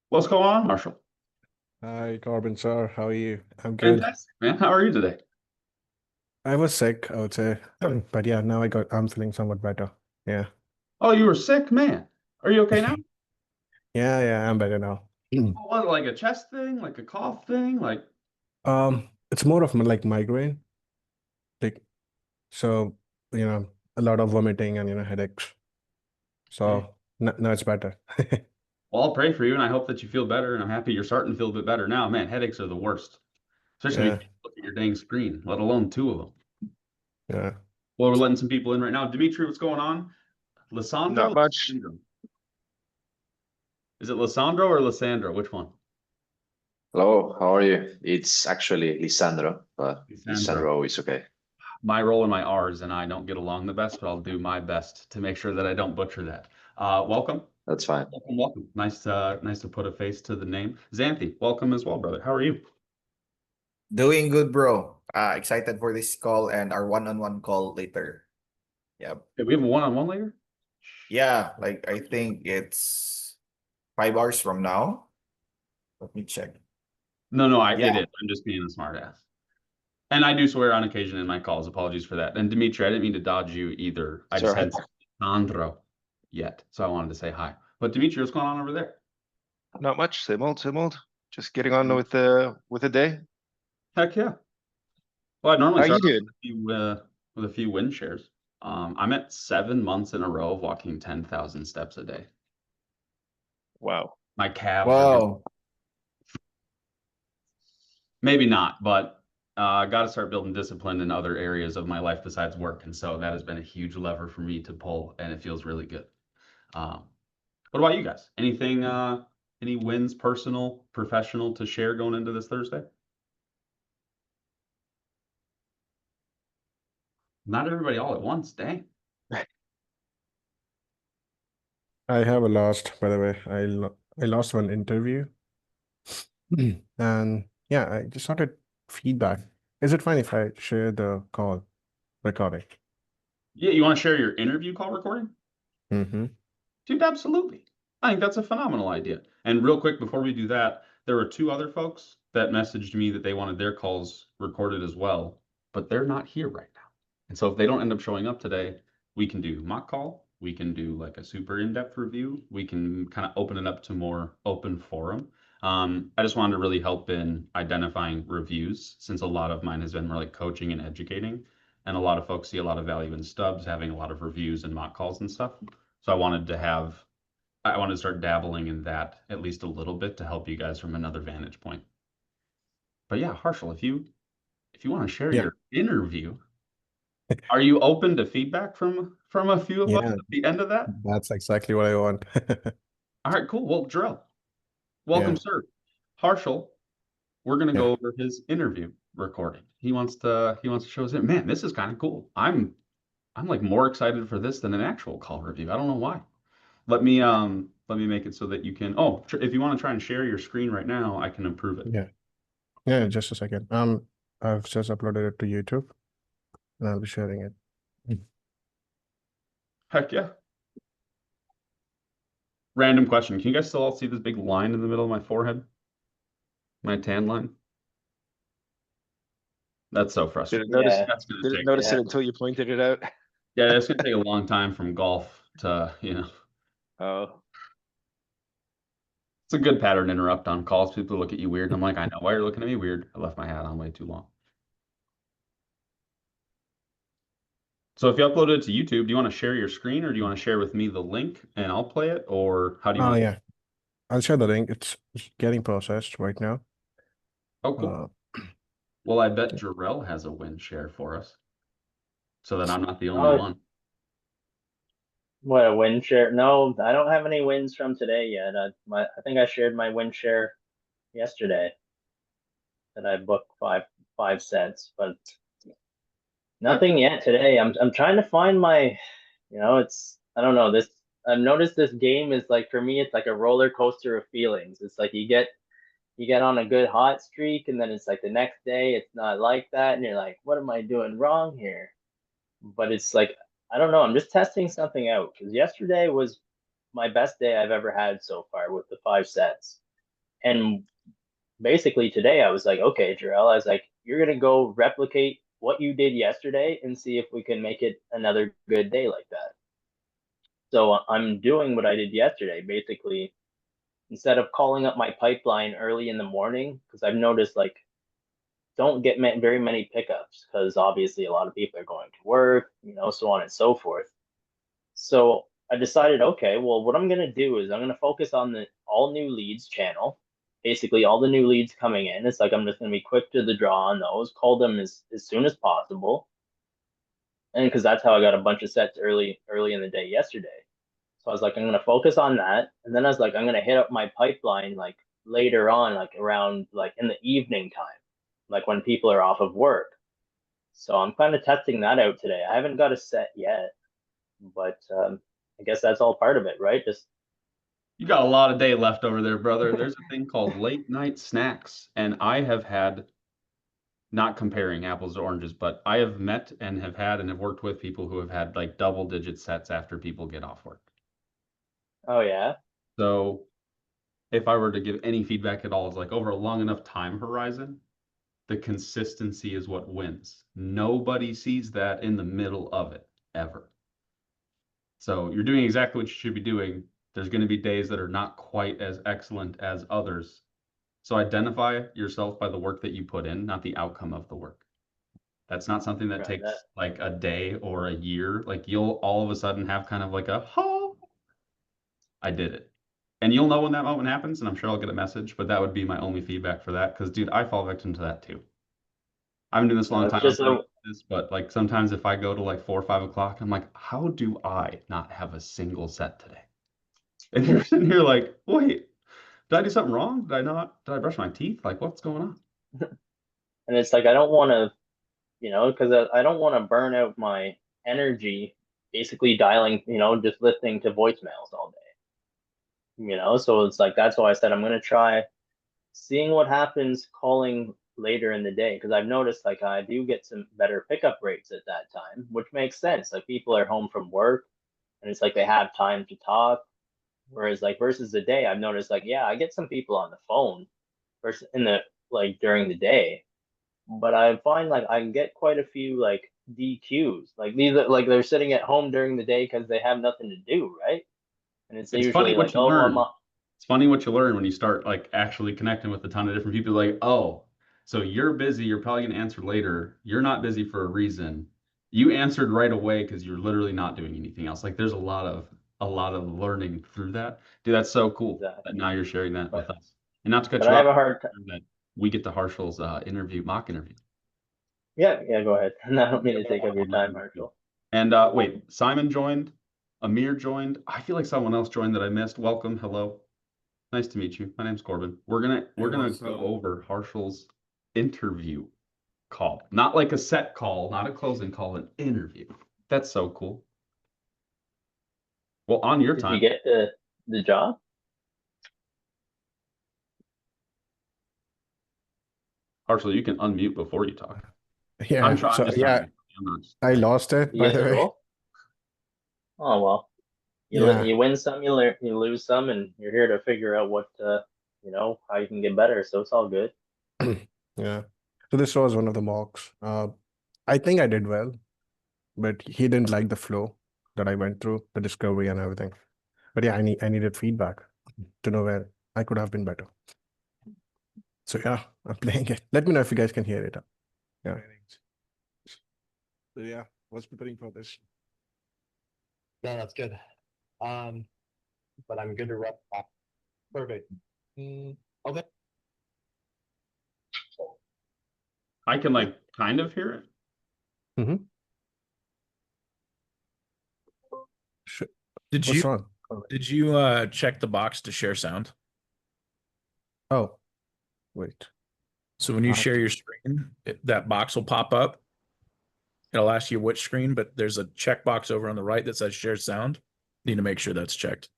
What's going on, Marshall? Hi, Korbin, sir. How are you? I'm good. Fantastic, man. How are you today? I was sick, I would say. But yeah, now I'm feeling somewhat better. Yeah. Oh, you were sick, man. Are you okay now? Yeah, I'm better now. What, like a chest thing, like a cough thing, like It's more of like migraine. Like so, a lot of vomiting and headaches. dang. So now it's better. Well, I'll pray for you, and I hope that you feel better. And I'm happy you're starting to feel a bit better now. Man, headaches are the worst, especially when you Yeah, can't look at your dang screen, let alone two of them. yeah. Well, we're letting some people in right now. Dimitri, what's going on? Not Lissandro? much. Lissandro? Is it Lissandro or Lissandro? Which one? Hello, how are you? It's actually Lisandro, but Lissandro. Lisandro is okay. My role and my R's and I don't get along the best, but I'll do my best to make sure that I don't butcher that. Welcome. That's fine. Welcome, welcome. Nice to put a face to the name. Xanthi, welcome as well, brother. How are you? Doing good, bro. Excited for this call and our one-on-one call later. Yeah. Okay, we have a one-on-one later? Yeah, like I think it's 5 hours from now. Let me check. No, no, Yeah, it is. I'm just being a smart ass. And I do swear on occasion in my calls. Apologies for that. And Dimitri, I didn't mean to dodge you either. I It's just all right. hadn't seen Sandro yet, so I wanted to say hi. But Dimitri, what's going on over there? Not much. Same old, same old. Just getting on with the day. Heck yeah. Well, I normally How you start off doing? with a few win shares. I'm at 7 months in a row of walking 10,000 steps a day. Wow. My calves are wow. maybe not, but I got to start building discipline in other areas of my life besides work, and so that has been a huge lever for me to pull, and it feels really good. Um, what about you guys? Anything, any wins, personal, professional, to share going into this Thursday? Not everybody all at once. Dang. I have a lost, by the way. I lost one interview. And yeah, I just wanted feedback. Is it fine if I share the call recording? Yeah, you want to share your interview call recording? Mm-hmm. Dude, absolutely. I think that's a phenomenal idea. And real quick, before we do that, there were two other folks that messaged me that they wanted their calls recorded as well, but they're not here right now. And so if they don't end up showing up today, we can do mock call. We can do like a super in-depth review. We can kind of open it up to more open forum. I just wanted to really help in identifying reviews since a lot of mine has been more like coaching and educating. And a lot of folks see a lot of value in stubs, having a lot of reviews and mock calls and stuff. So I wanted to start dabbling in that at least a little bit to help you guys from another vantage point. But yeah, Harshal, if you want to share Yeah, your interview, are you open to feedback from a few of us yeah, at the end of that? that's exactly what I want. All right, cool. Well, Drill, welcome, Yeah, sir. Harshal, we're gonna yeah, go over his interview recording. He wants to show us it. Man, this is kind of cool. I'm like more excited for this than an actual call review. I don't know why. Let me make it so that you can. Oh, if you want to try and share your screen right now, I can improve it. yeah, yeah, just a second. I've just uploaded it to YouTube and I'll be sharing it. Heck yeah. Random question. Can you guys still all see this big line in the middle of my forehead? My tan line? That's so Didn't frustrating. notice Yeah, That's gonna didn't take notice yeah. it until you pointed it out. yeah, it's gonna take a long time from golf to. Oh, It's a good pattern to interrupt on calls. People look at you weird, and I'm like, I know why you're looking at me weird. I left my hat on way too long. So if you upload it to YouTube, do you want to share your screen or do you want to share with me the link and I'll play it, or how do you Oh want to? yeah, I'll share the link. It's getting processed right now. Oh, cool. Uh, Well, I bet Jarrell has a win share for us, so that I'm not the only Oh, one. what a win share. No, I don't have any wins from today yet. I think I shared my win share yesterday that I booked five cents, but nothing yet today. I'm trying to find my, it's I don't know this. I've noticed this game is like for me, it's like a roller coaster of feelings. It's like you get on a good hot streak, and then it's like the next day it's not like that, and you're like, what am I doing wrong here? But it's like I don't know. I'm just testing something out because yesterday was my best day I've ever had so far with the 5 sets. And basically today I was like, okay, Jarrell, I was like, you're gonna go replicate what you did yesterday and see if we can make it another good day like that. So I'm doing what I did yesterday. Basically, instead of calling up my pipeline early in the morning, because I've noticed like don't get very many pickups because obviously a lot of people are going to work, so on and so forth. So I decided, okay, well, what I'm gonna do is I'm gonna focus on the all new leads channel. Basically, all the new leads coming in. It's like I'm just gonna be quick to the draw on those, call them as soon as possible, and because that's how I got a bunch of sets early in the day yesterday. So I was like, I'm gonna focus on that, and then I was like, I'm gonna hit up my pipeline like later on, like around like in the evening time, like when people are off of work. So I'm kind of testing that out today. I haven't got a set yet, but I guess that's all part of it, right? Just You got a lot of day left over there, brother. There's a thing called late night snacks, and I have had, not comparing apples to oranges, but I have met and have had and have worked with people who have had like double-digit sets after people get off work. oh yeah, So if I were to give any feedback at all, it's like over a long enough time horizon, the consistency is what wins. Nobody sees that in the middle of it ever. So you're doing exactly what you should be doing. There's going to be days that are not quite as excellent as others. So identify yourself by the work that you put in, not the outcome of the work. That's not something that Right, takes that- like a day or a year. Like you'll all of a sudden have kind of like a, oh, I did it. And you'll know when that moment happens, and I'm sure I'll get a message, but that would be my only feedback for that. Because, dude, I fall victim to that too. I've been doing this a long it's time. just I'm pretty good at this, but like sometimes if I go to like 4 or 5 o'clock, I'm like, how do I not have a single set today? And you're sitting here like, wait, did I do something wrong? Did I brush my teeth? Like, what's going on? and it's like I don't want to, because I don't want to burn out my energy basically dialing, just listening to voicemails all day. So it's like that's why I said I'm gonna try seeing what happens calling later in the day because I've noticed like I do get some better pickup rates at that time, which makes sense. Like people are home from work and it's like they have time to talk. Whereas like versus the day, I've noticed like yeah, I get some people on the phone versus in the like during the day, but I find like I get quite a few like DQs. Like these are like they're sitting at home during the day because they have nothing to do, right? And it's It's funny usually like, what you oh, learn. It's funny what you learn when you start like actually connecting with a ton of different people. Like, oh, so you're busy. You're probably going to answer later. You're not busy for a reason. You answered right away because you're literally not doing anything else. Like, there's a lot of learning through that. Dude, that's so cool that exactly. now you're sharing that with But us. And not to cut but you I have off, a hard time. that we get to Harshall's mock interview. Yeah, go ahead. I don't mean to take up your time, Cool. Marshall. And wait, Simon joined. Amir joined. I feel like someone else joined that I missed. Welcome. Hello. Nice to meet you. My name's Korbin. We're gonna what's go up? over Harshall's interview call. Not like a set call, not a closing call, an interview. That's so cool. Well, on your Did time, you get the job? Harshall, you can unmute before you talk. Yeah. I'm trying. So I'm just yeah, trying. I'm not. I lost it, You by get the the way. role? Oh well. Yeah. You win some, you learn, you lose some, and you're here to figure out what how you can get better. So it's all good. Yeah. So this was one of the mocks. I think I did well, but he didn't like the flow that I went through, the discovery and everything. But yeah, I needed feedback to know where I could have been better. So yeah, I'm playing it. Let me know if you guys can hear it. Yeah. So yeah, was preparing for this. No, that's good. But I'm good to rep. Perfect. Okay. I can like kind of hear it. Did What's you wrong? check the box to share sound? Oh, wait. So when you I have share to- your screen, that box will pop up. It'll ask you which screen, but there's a checkbox over on the right that says share sound. You need to make sure that's checked.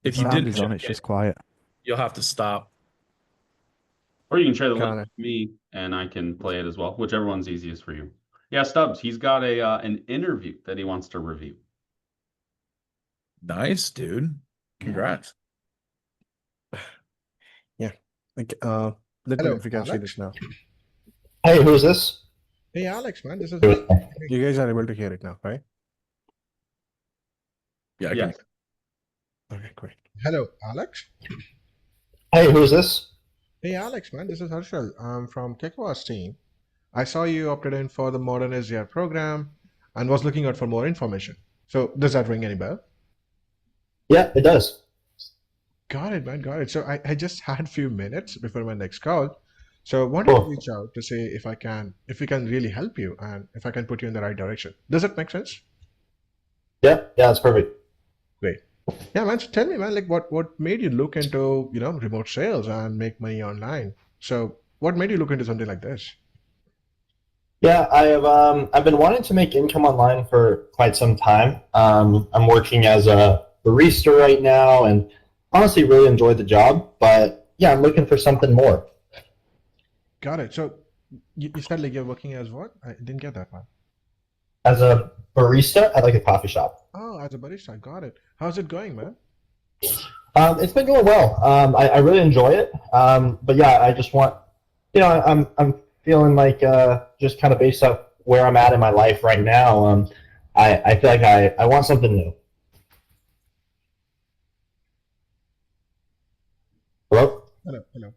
If you Sound didn't is on, check it's it, just quiet. you'll have to stop. Or you can share the Got link with me and I can play it as well, whichever one's easiest for you. Yeah, Stubbs, he's got an interview that he wants to review. Nice, dude. Congrats. Yeah. Like, let me know Hello, if you can see Alex? this now. Hey, who's this? Hey, Alex, man, this is You guys are able to hear it now, right? Yeah, I Yes. Okay, great. hello, Alex. Hey, who's this? Hey, Alex, man, this is Harshal. I'm from Kekwa's team. I saw you opted in for the Modern SDR program and was looking out for more information. So, does that ring any bell? Yeah, it does. Got it, man, got it. So, I just had a few minutes before my next call. So, I wanted to Cool. reach out to see if we can really help you and if I can put you in the right direction. Does it make sense? Yeah, that's perfect. Great. Yeah, man. So tell me, man, like what made you look into, remote sales and make money online? So what made you look into something like this? Yeah, I've been wanting to make income online for quite some time. I'm working as a barista right now and honestly really enjoy the job, but yeah, I'm looking for something more. Got it. So you said like you're working as what? I didn't get that one. As a barista at like a coffee shop. Oh, as a barista. Got it. How's it going, man? It's been going well. I really enjoy it. But yeah, I just want, I'm feeling like just kind of based off where I'm at in my life right now. I feel like I want something new. Hello? Hello, hello.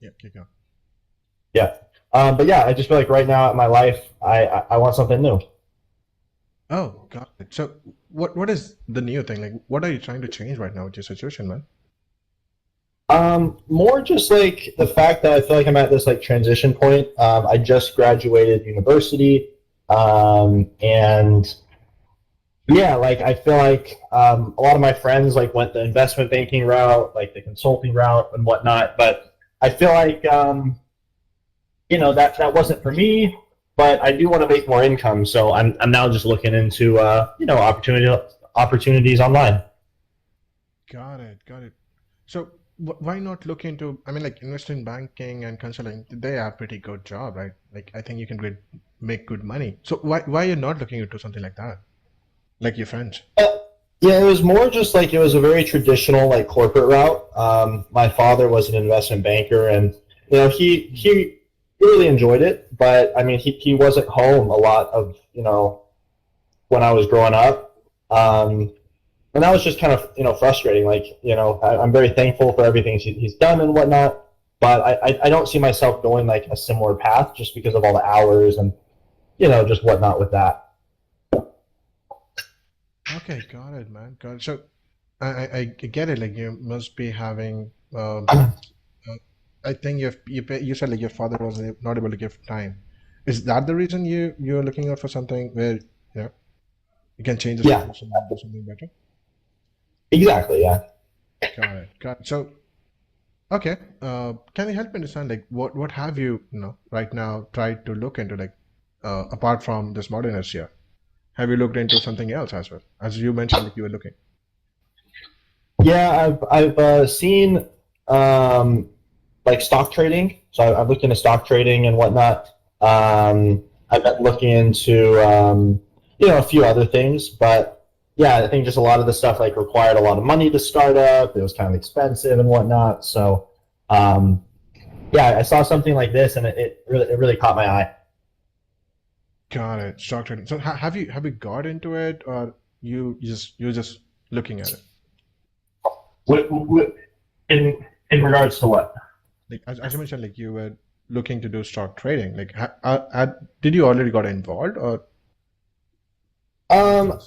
Yeah, kick on. Yeah. But yeah, I just feel like right now in my life, I want something new. Oh, got it. So what is the new thing? Like what are you trying to change right now with your situation, man? More just like the fact that I feel like I'm at this like transition point. I just graduated university, and yeah, like I feel like a lot of my friends like went the investment banking route, like the consulting route and whatnot. But I feel like that wasn't for me. But I do want to make more income, so I'm now just looking into opportunities online. Got it, got it. So why not look into, I mean, like investment banking and consulting, they have pretty good job, right? Like I think you can make good money. So why you're not looking into something like that? Like your friends? Yeah, it was more just like it was a very traditional like corporate route. My father was an investment banker, and he really enjoyed it. But I mean, he wasn't home a lot of when I was growing up, and that was just kind of frustrating. Like I'm very thankful for everything he's done and whatnot, but I don't see myself going like a similar path just because of all the hours and just whatnot with that. Okay, got it, man. Got it. So I get it. Like you must be having. I think you said like your father was not able to give time. Is that the reason you're looking out for something where you can change the Yeah, situation and do something better? exactly. Yeah. Got it. Got it. So okay, can you help me understand like what have you right now tried to look into like apart from this modern here? Have you looked into something else as well? As you mentioned, like you were looking. Yeah, I've seen um, like stock trading. So I've looked into stock trading and whatnot. I've been looking into a few other things, but yeah, I think just a lot of the stuff like required a lot of money to start up. It was kind of expensive and whatnot. So um, yeah, I saw something like this, and it really caught my eye. Got it. Stock trading. So have you got into it, or you're just looking at it? In regards to what? Like as you mentioned, like you were looking to do stock trading. Like did you already got involved, or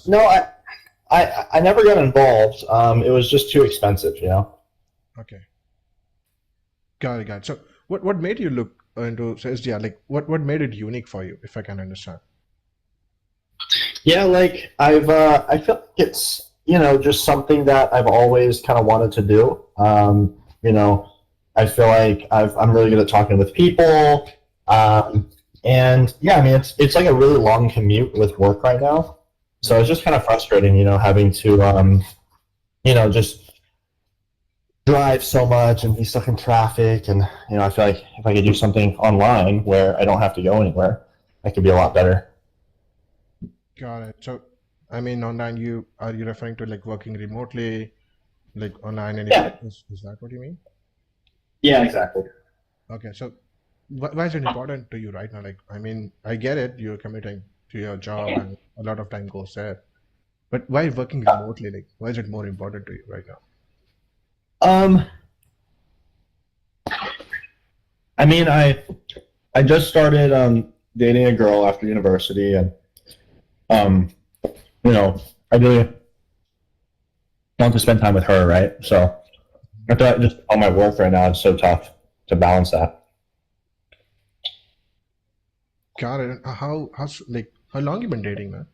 No, I never got involved. It was just too expensive. okay? Got it. Got it. So what made you look into SDR? Like what made it unique for you, if I can understand? Yeah, like I feel like it's just something that I've always kind of wanted to do. I feel like I'm really good at talking with people, and yeah, I mean it's like a really long commute with work right now, so it's just kind of frustrating, having to just drive so much and be stuck in traffic, and I feel like if I could do something online where I don't have to go anywhere, that could be a lot better. Got it. So I mean, online, are you referring to like working remotely, like online, anything? Yeah. Is that what you mean? Yeah, exactly. Okay, so why is it important to you right now? Like, I mean, I get it, you're committing to your job and a lot of time goes there. But why working remotely? Like, why is it more important to you right now? Um, I mean, I just started dating a girl after university, and um, I really want to spend time with her, right? So I feel like just all my work right now is so tough to balance that. Got it. And how long you been dating, man?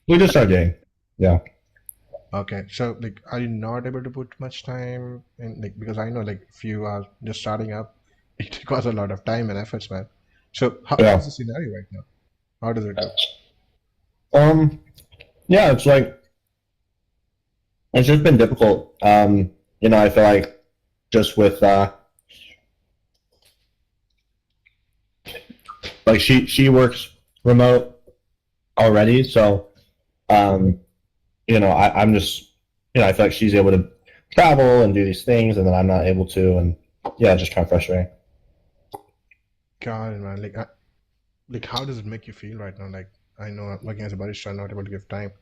We just started dating. Yeah. Okay, so like, are you not able to put much time in, like, because I know like if you are just starting up, it requires a lot of time and efforts, man. So Yeah. how's the scenario right now? How does it go? Yeah, it's like it's just been difficult. I feel like just with like she works remote already, so I'm just I feel like she's able to travel and do these things, and then I'm not able to, and yeah, it's just kind of frustrating. God, man, like how does it make you feel right now? Like, I know working as a barista, not able to give time.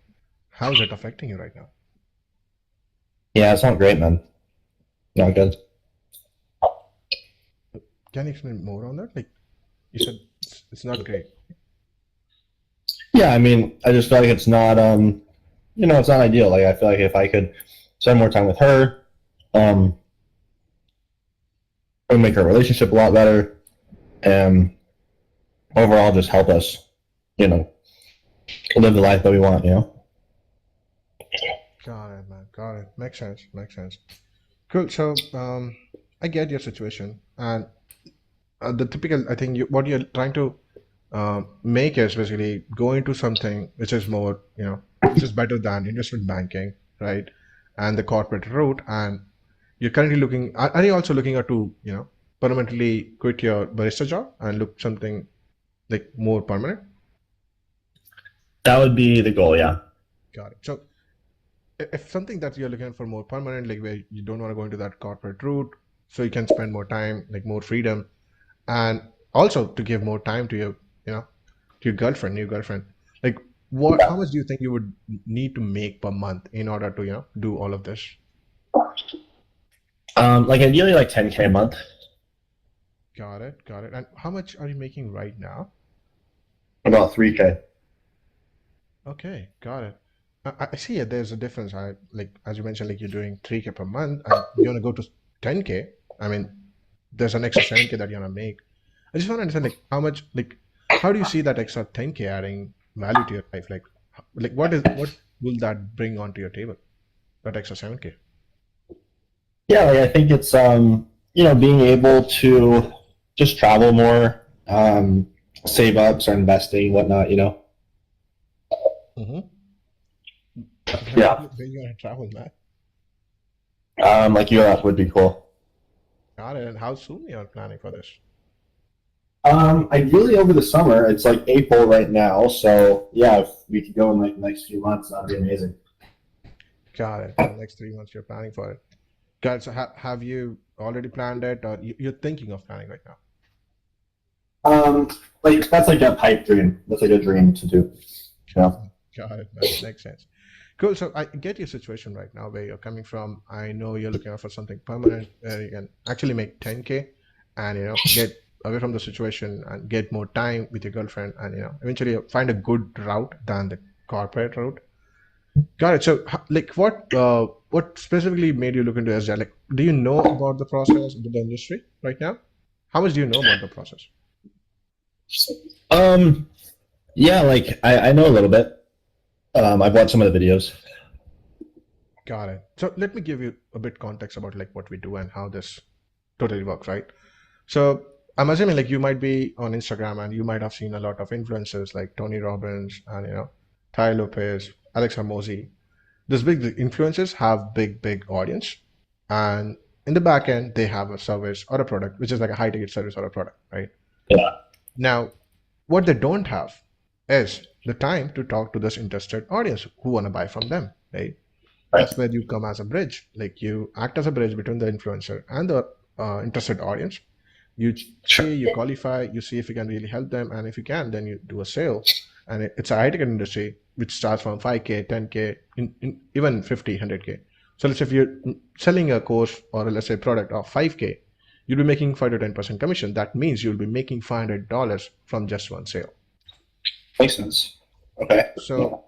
How is it affecting you right now? Yeah, it's not great, man. Not good. Can you explain more on that? Like you said, it's not great. Yeah, I mean, I just feel like it's not it's not ideal. Like I feel like if I could spend more time with her, it would make our relationship a lot better, and overall just help us, live the life that we want. Got it, man. Got it. Makes sense. Makes sense. Cool. So, I get your situation, and the typical, I think what you're trying to make is basically go into something which is more, which is better than investment banking, right? And the corporate route. And you're currently looking, are you also looking at to, permanently quit your barista job and look something like more permanent? That would be the goal. Yeah. Got it. So, if something that you're looking for more permanent, like where you don't want to go into that corporate route, so you can spend more time, like more freedom, and also to give more time to your, to your girlfriend, new girlfriend. Like, how much do you think you would need to make per month in order to, do all of this? Like ideally, like 10K a month. Got it, got it. And how much are you making right now? About 3K. Okay, got it. I see it. There's a difference. Like as you mentioned, like you're doing 3K per month, and you want to go to 10K. I mean, there's an extra 7K that you want to make. I just want to understand, like, how do you see that extra 10K adding value to your life? Like what will that bring onto your table? That extra 7K. Yeah, like I think it's being able to just travel more, save up, start investing, whatnot. Mm-hmm. Yeah. Where you want to travel, man? Like Europe would be cool. Got it. And how soon you're planning for this? Ideally over the summer. It's like April right now, so yeah, if we could go in like the next few months, that'd be amazing. Got it. For the next 3 months, you're planning for it. Got it. So have you already planned it, or you're thinking of planning right now? Like that's like a pipe dream. That's like a dream to do. Yeah. Got it, man. Makes sense. Cool. So I get your situation right now where you're coming from. I know you're looking out for something permanent where you can actually make 10K and, get away from the situation and get more time with your girlfriend and, eventually find a good route than the corporate route. Got it. So, like, what specifically made you look into SDI? Like, do you know about the process, the industry right now? How much do you know about the process? Yeah, like I know a little bit. I've watched some of the videos. Got it. So let me give you a bit context about like what we do and how this totally works, right? So I'm assuming like you might be on Instagram and you might have seen a lot of influencers like Tony Robbins and Ty Lopez, Alex Hormozy. These big influencers have big audience, and in the back end they have a service or a product which is like a high ticket service or a product, right? Yeah. Now, what they don't have is the time to talk to this interested audience who want to buy from them, right? That's where you come as a bridge. Like you act as a bridge between the influencer and the interested audience. You see, you qualify, you see if you can really help them, and if you can, then you do a sale. And it's a high ticket industry which starts from 5K, 10K, even 50, 100K. So let's say if you're selling a course or let's say product of 5K, you'll be making 5 to 10% commission. That means you'll be making $500 from just one sale. Makes sense. Okay. So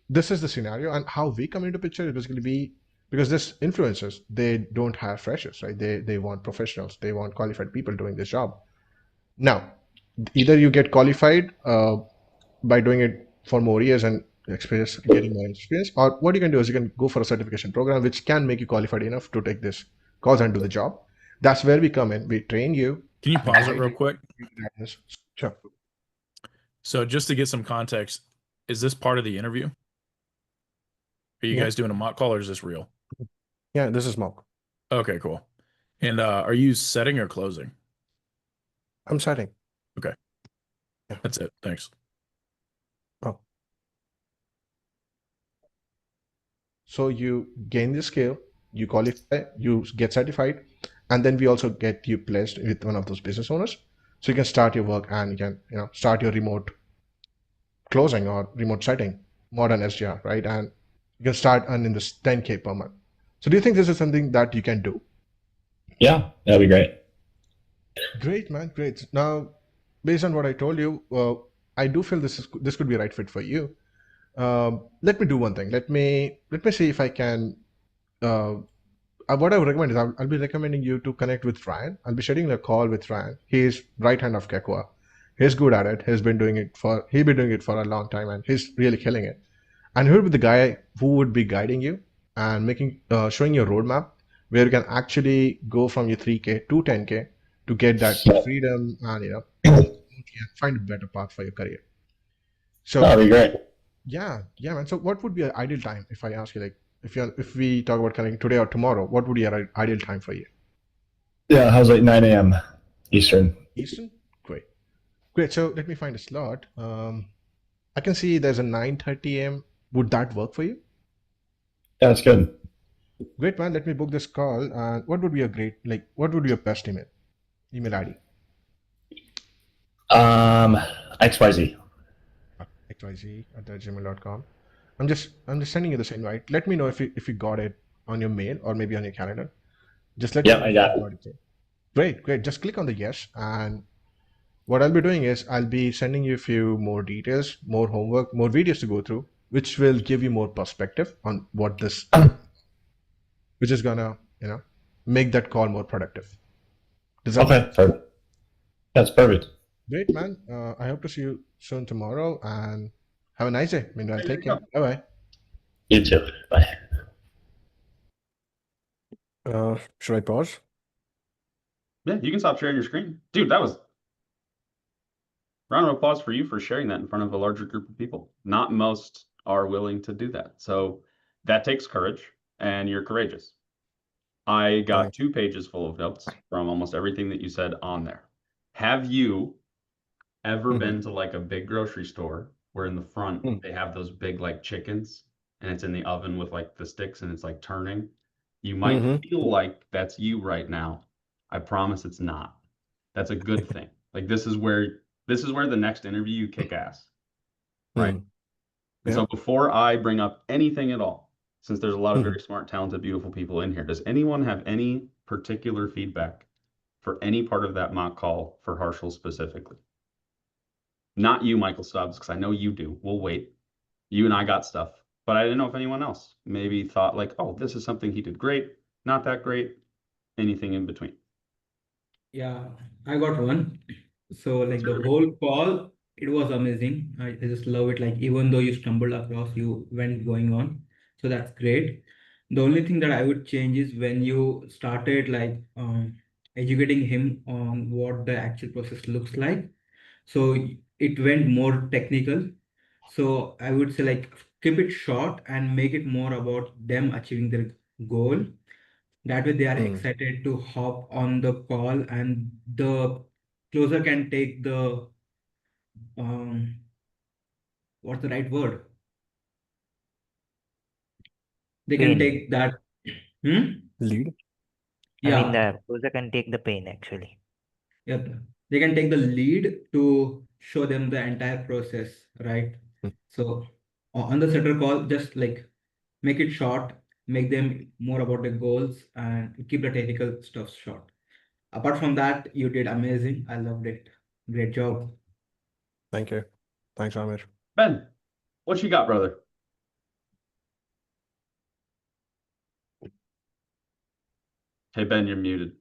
this is the scenario, and how we come into picture is basically because this influencers, they don't hire freshers, right? They want professionals, they want qualified people doing this job. Now, either you get qualified by doing it for more years and experience, getting more experience, or what you can do is you can go for a certification program which can make you qualified enough to take this course and do the job. That's where we come in. We train you. Can you pause it real quick? Sure. So just to get some context, is this part of the interview? Are you Yeah. guys doing a mock call or is this real? Yeah, this is mock. Okay, cool. And are you setting or closing? I'm setting. That's it. Thanks. Oh. So you gain the skill, you qualify, you get certified, and then we also get you placed with one of those business owners. So you can start your work and you can, start your remote closing or remote setting, modern SDR, right? And you can start earning this 10K per month. So do you think this is something that you can do? Yeah, that'd be great. Great, man. Great. Now, based on what I told you, I do feel this could be a right fit for you. Let me do one thing. Let me see if I can. What I would recommend is I'll be recommending you to connect with Ryan. I'll be scheduling a call with Ryan. He's right hand of Kekwa. He's good at it. He's been doing it for a long time, and he's really killing it. And he'll be the guy who would be guiding you and showing you a roadmap where you can actually go from your 3K to 10K to get that freedom and find a better path for your career. So That'd be great. yeah, man. So what would be an ideal time if I ask you, like, if we talk about connecting today or tomorrow, what would be an ideal time for you? Yeah, how's like 9 a.m. Eastern? Eastern? Great. So let me find a slot. I can see there's a 9:30 a.m. Would that work for you? Yeah, that's good. Great, man. Let me book this call. And what would be what would be your best email ID? XYZ. xyz@gmail.com. I'm just sending you this invite. Let me know if you got it on your mail or maybe on your calendar. Just let me Yeah, know I if got you it. Great. Just click on the yes, and what I'll be doing is I'll be sending you a few more details, more homework, more videos to go through, which will give you more perspective on what this, which is gonna make that call more productive. Does that Okay, perfect. That's perfect. Great, man. I hope to see you soon tomorrow, and have a nice day. Meanwhile, There take you care. Bye You too. Bye. bye. Should I pause? Yeah, you can stop sharing your screen. Dude, that was round of applause for you for sharing that in front of a larger group of people. Not most are willing to do that. So that takes courage, and you're courageous. I got Thanks. 2 pages full of notes from almost everything that you said on there. Have you ever been to like a big grocery store where in the front they have those big like chickens and it's in the oven with like the sticks and it's like turning? You might feel like that's you right now. I promise it's not. That's a good thing. Like this is where the next interview you kick ass. Right. And Yeah. so before I bring up anything at all, since there's a lot of very smart, talented, beautiful people in here, does anyone have any particular feedback for any part of that mock call for Harshal specifically? Not you, Michael Stubbs, because I know you do. We'll wait. You and I got stuff, but I didn't know if anyone else maybe thought like, oh, this is something he did great, not that great, anything in between. Yeah, I got one. So like the whole call, it was amazing. I just love it. Like even though you stumbled across, you went going on. So that's great. The only thing that I would change is when you started like educating him on what the actual process looks like. So it went more technical. So I would say like keep it short and make it more about them achieving their goal. That way they are excited to hop on the call and the closer can take the what's the right word? They can Pain. take that. Hmm? Lead? I mean, Yeah, the cruiser can take the pain actually. yep. They can take the lead to show them the entire process, right? Hmm. So on the setter call, just like make it short, make them more about the goals, and keep the technical stuff short. Apart from that, you did amazing. I loved it. Great job. Thank you. Thanks, Amir. Ben, what you got, brother? Hey, Ben, you're muted.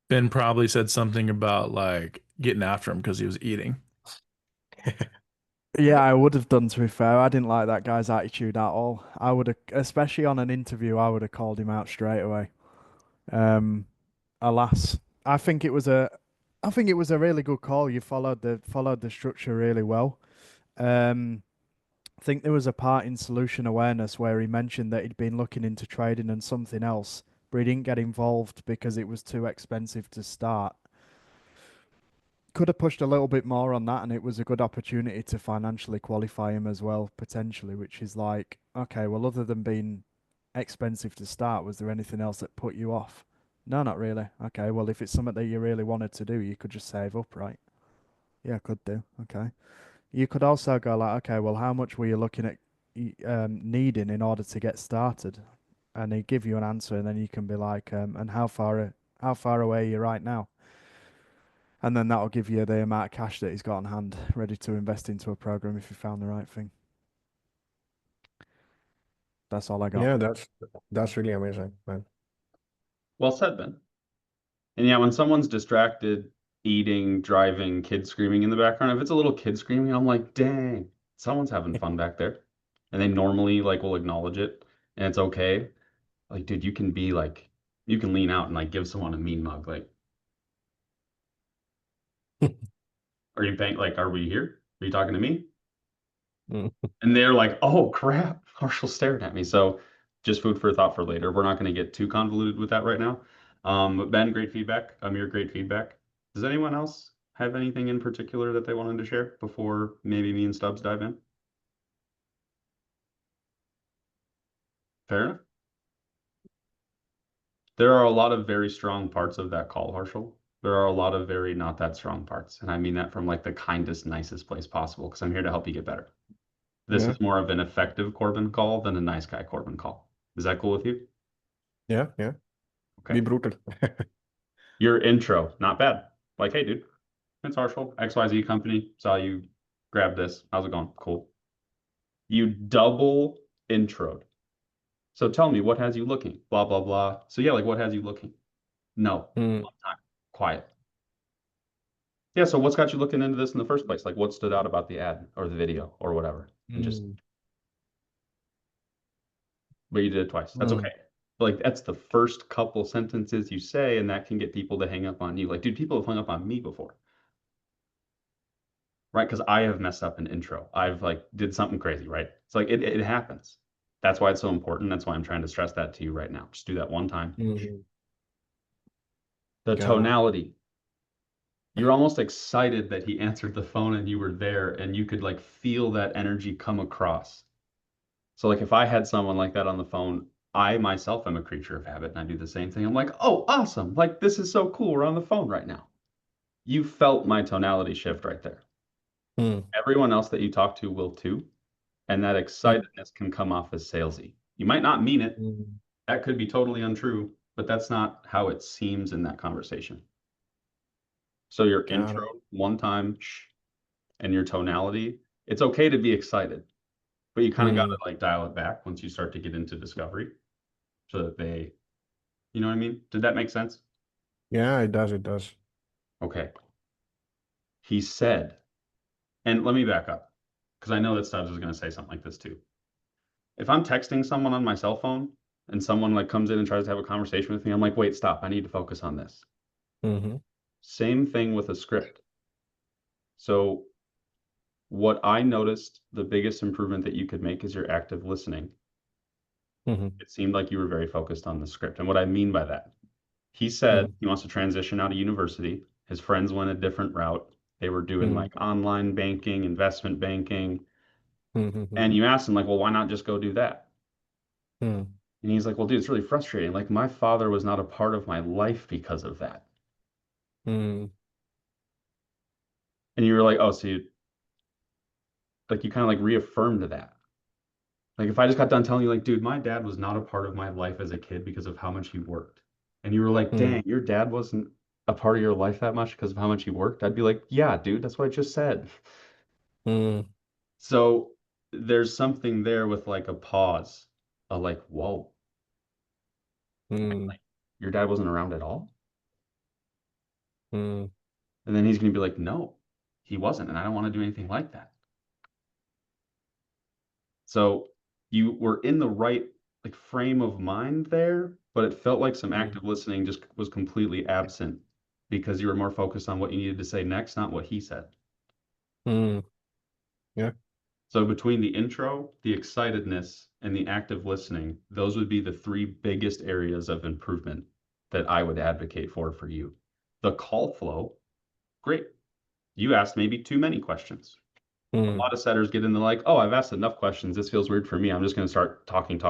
Ben probably said something about like getting after him because he was eating. Yeah, I would have done, to be fair. I didn't like that guy's attitude at all. I would have, especially on an interview, I would have called him out straight away. Alas, I think it was a, I think it was a really good call. You followed the structure really well. I think there was a part in solution awareness where he mentioned that he'd been looking into trading and something else, but he didn't get involved because it was too expensive to start. Could have pushed a little bit more on that, and it was a good opportunity to financially qualify him as well, potentially, which is like, okay, well, other than being expensive to start, was there anything else that put you off? No, not really. Okay, well, if it's something that you really wanted to do, you could just save up, right? Yeah, could do. Okay. You could also go like, okay, well, how much were you looking at needing in order to get started? And they give you an answer, and then you can be like, and how far away are you right now? And then that'll give you the amount of cash that he's got on hand, ready to invest into a program if you found the right thing. That's all I got. Yeah, that's really amazing, man. Well said, Ben. And yeah, when someone's distracted, eating, driving, kids screaming in the background, if it's a little kid screaming, I'm like, dang, someone's having fun back there. And they normally like will acknowledge it and it's okay. Like, dude, you can be like, you can lean out and like give someone a mean mug. Like, are you paying? Like, are we here? Are you talking to me? Mm. And they're like, oh crap, Marshall's staring at me. So just food for thought for later. We're not going to get too convoluted with that right now. But Ben, great feedback. Amir, great feedback. Does anyone else have anything in particular that they wanted to share before maybe me and Stubbs dive in? Fair enough. There are a lot of very strong parts of that call, Harshal. There are a lot of very not that strong parts. And I mean that from like the kindest, nicest place possible, because I'm here to help you get better. This Yeah. is more of an effective Korbin call than a nice guy Korbin call. Is that cool with you? Yeah. Okay. Be brutal. Your intro, not bad. Like, hey, dude, it's Harshal, XYZ company. Saw you grab this. How's it going? Cool. You double introed. So tell me, what has you looking? Blah, blah, blah. So yeah, like, what has you looking? No. Mm. One time. Quiet. Yeah, so what's got you looking into this in the first place? Like, what stood out about the ad or the video or whatever? And just, but you did it twice. That's okay. Like, that's the first couple sentences you say, and that can get people to hang up on you. Like, dude, people have hung up on me before. Right? Because I have messed up an intro. I've like did something crazy, right? It's like it happens. That's why it's so important. That's why I'm trying to stress that to you right now. Just do that one time. Mhm. The Got it. tonality. You're almost excited that he answered the phone and you were there and you could like feel that energy come across. So like if I had someone like that on the phone, I myself am a creature of habit and I do the same thing. I'm like, oh, awesome. Like this is so cool. We're on the phone right now. You felt my tonality shift right there. Mm. Everyone else that you talk to will too. And that excitedness can come off as salesy. You might not mean it. Mm. That could be totally untrue, but that's not how it seems in that conversation. So your Got intro, it. one time, and your tonality, it's okay to be excited, but you kind of got to like dial it back once you start to get into discovery so that they, you know what I mean? Did that make sense? Yeah, it does. It does. Okay. He said, and let me back up because I know that Stubbs is going to say something like this too. If I'm texting someone on my cell phone and someone like comes in and tries to have a conversation with me, I'm like, wait, stop. I need to focus on this. Mm-hmm. Same thing with a script. So what I noticed the biggest improvement that you could make is your active listening. Mm-hmm. It seemed like you were very focused on the script. And what I mean by that, he said he wants to transition out of university. His friends went a different route. They were doing like online banking, investment banking. Mm-hmm. And you asked him like, well, why not just go do that? Hmm. And he's like, well, dude, it's really frustrating. Like, my father was not a part of my life because of that. Hmm. And you were like, oh, so you kind of like reaffirmed that. Like, if I just got done telling you, like, dude, my dad was not a part of my life as a kid because of how much he worked. And you were like, Hmm. dang, your dad wasn't a part of your life that much because of how much he worked. I'd be like, yeah, dude, that's what I just said. Hmm. So there's something there with like a pause, a like, whoa, Hmm. your dad wasn't around at all. Hmm. And then he's going to be like, no, he wasn't. And I don't want to do anything like that. So you were in the right like frame of mind there, but it felt like some Hmm. active listening just was completely absent because you were more focused on what you needed to say next, not what he said. Hmm. Yeah. So between the intro, the excitedness, and the active listening, those would be the three biggest areas of improvement that I would advocate for you. The call flow, great. You asked maybe too many questions. A Hmm. lot of setters get into like, oh, I've asked enough questions. This feels weird for me. I'm just going to start talking. But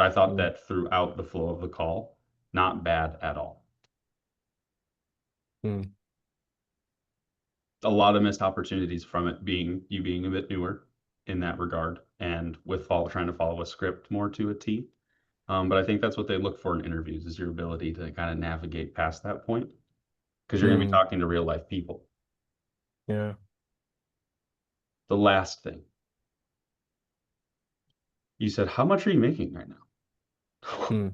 I thought Hmm. that throughout the flow of the call, not bad at all. Hmm. A lot of missed opportunities from it being you being a bit newer in that regard, and with trying to follow a script more to a T. But I think that's what they look for in interviews is your ability to kind of navigate past that point because you're going to be Hmm. talking to real life people. Yeah. The last thing you said, how much are you making right now? Hmm.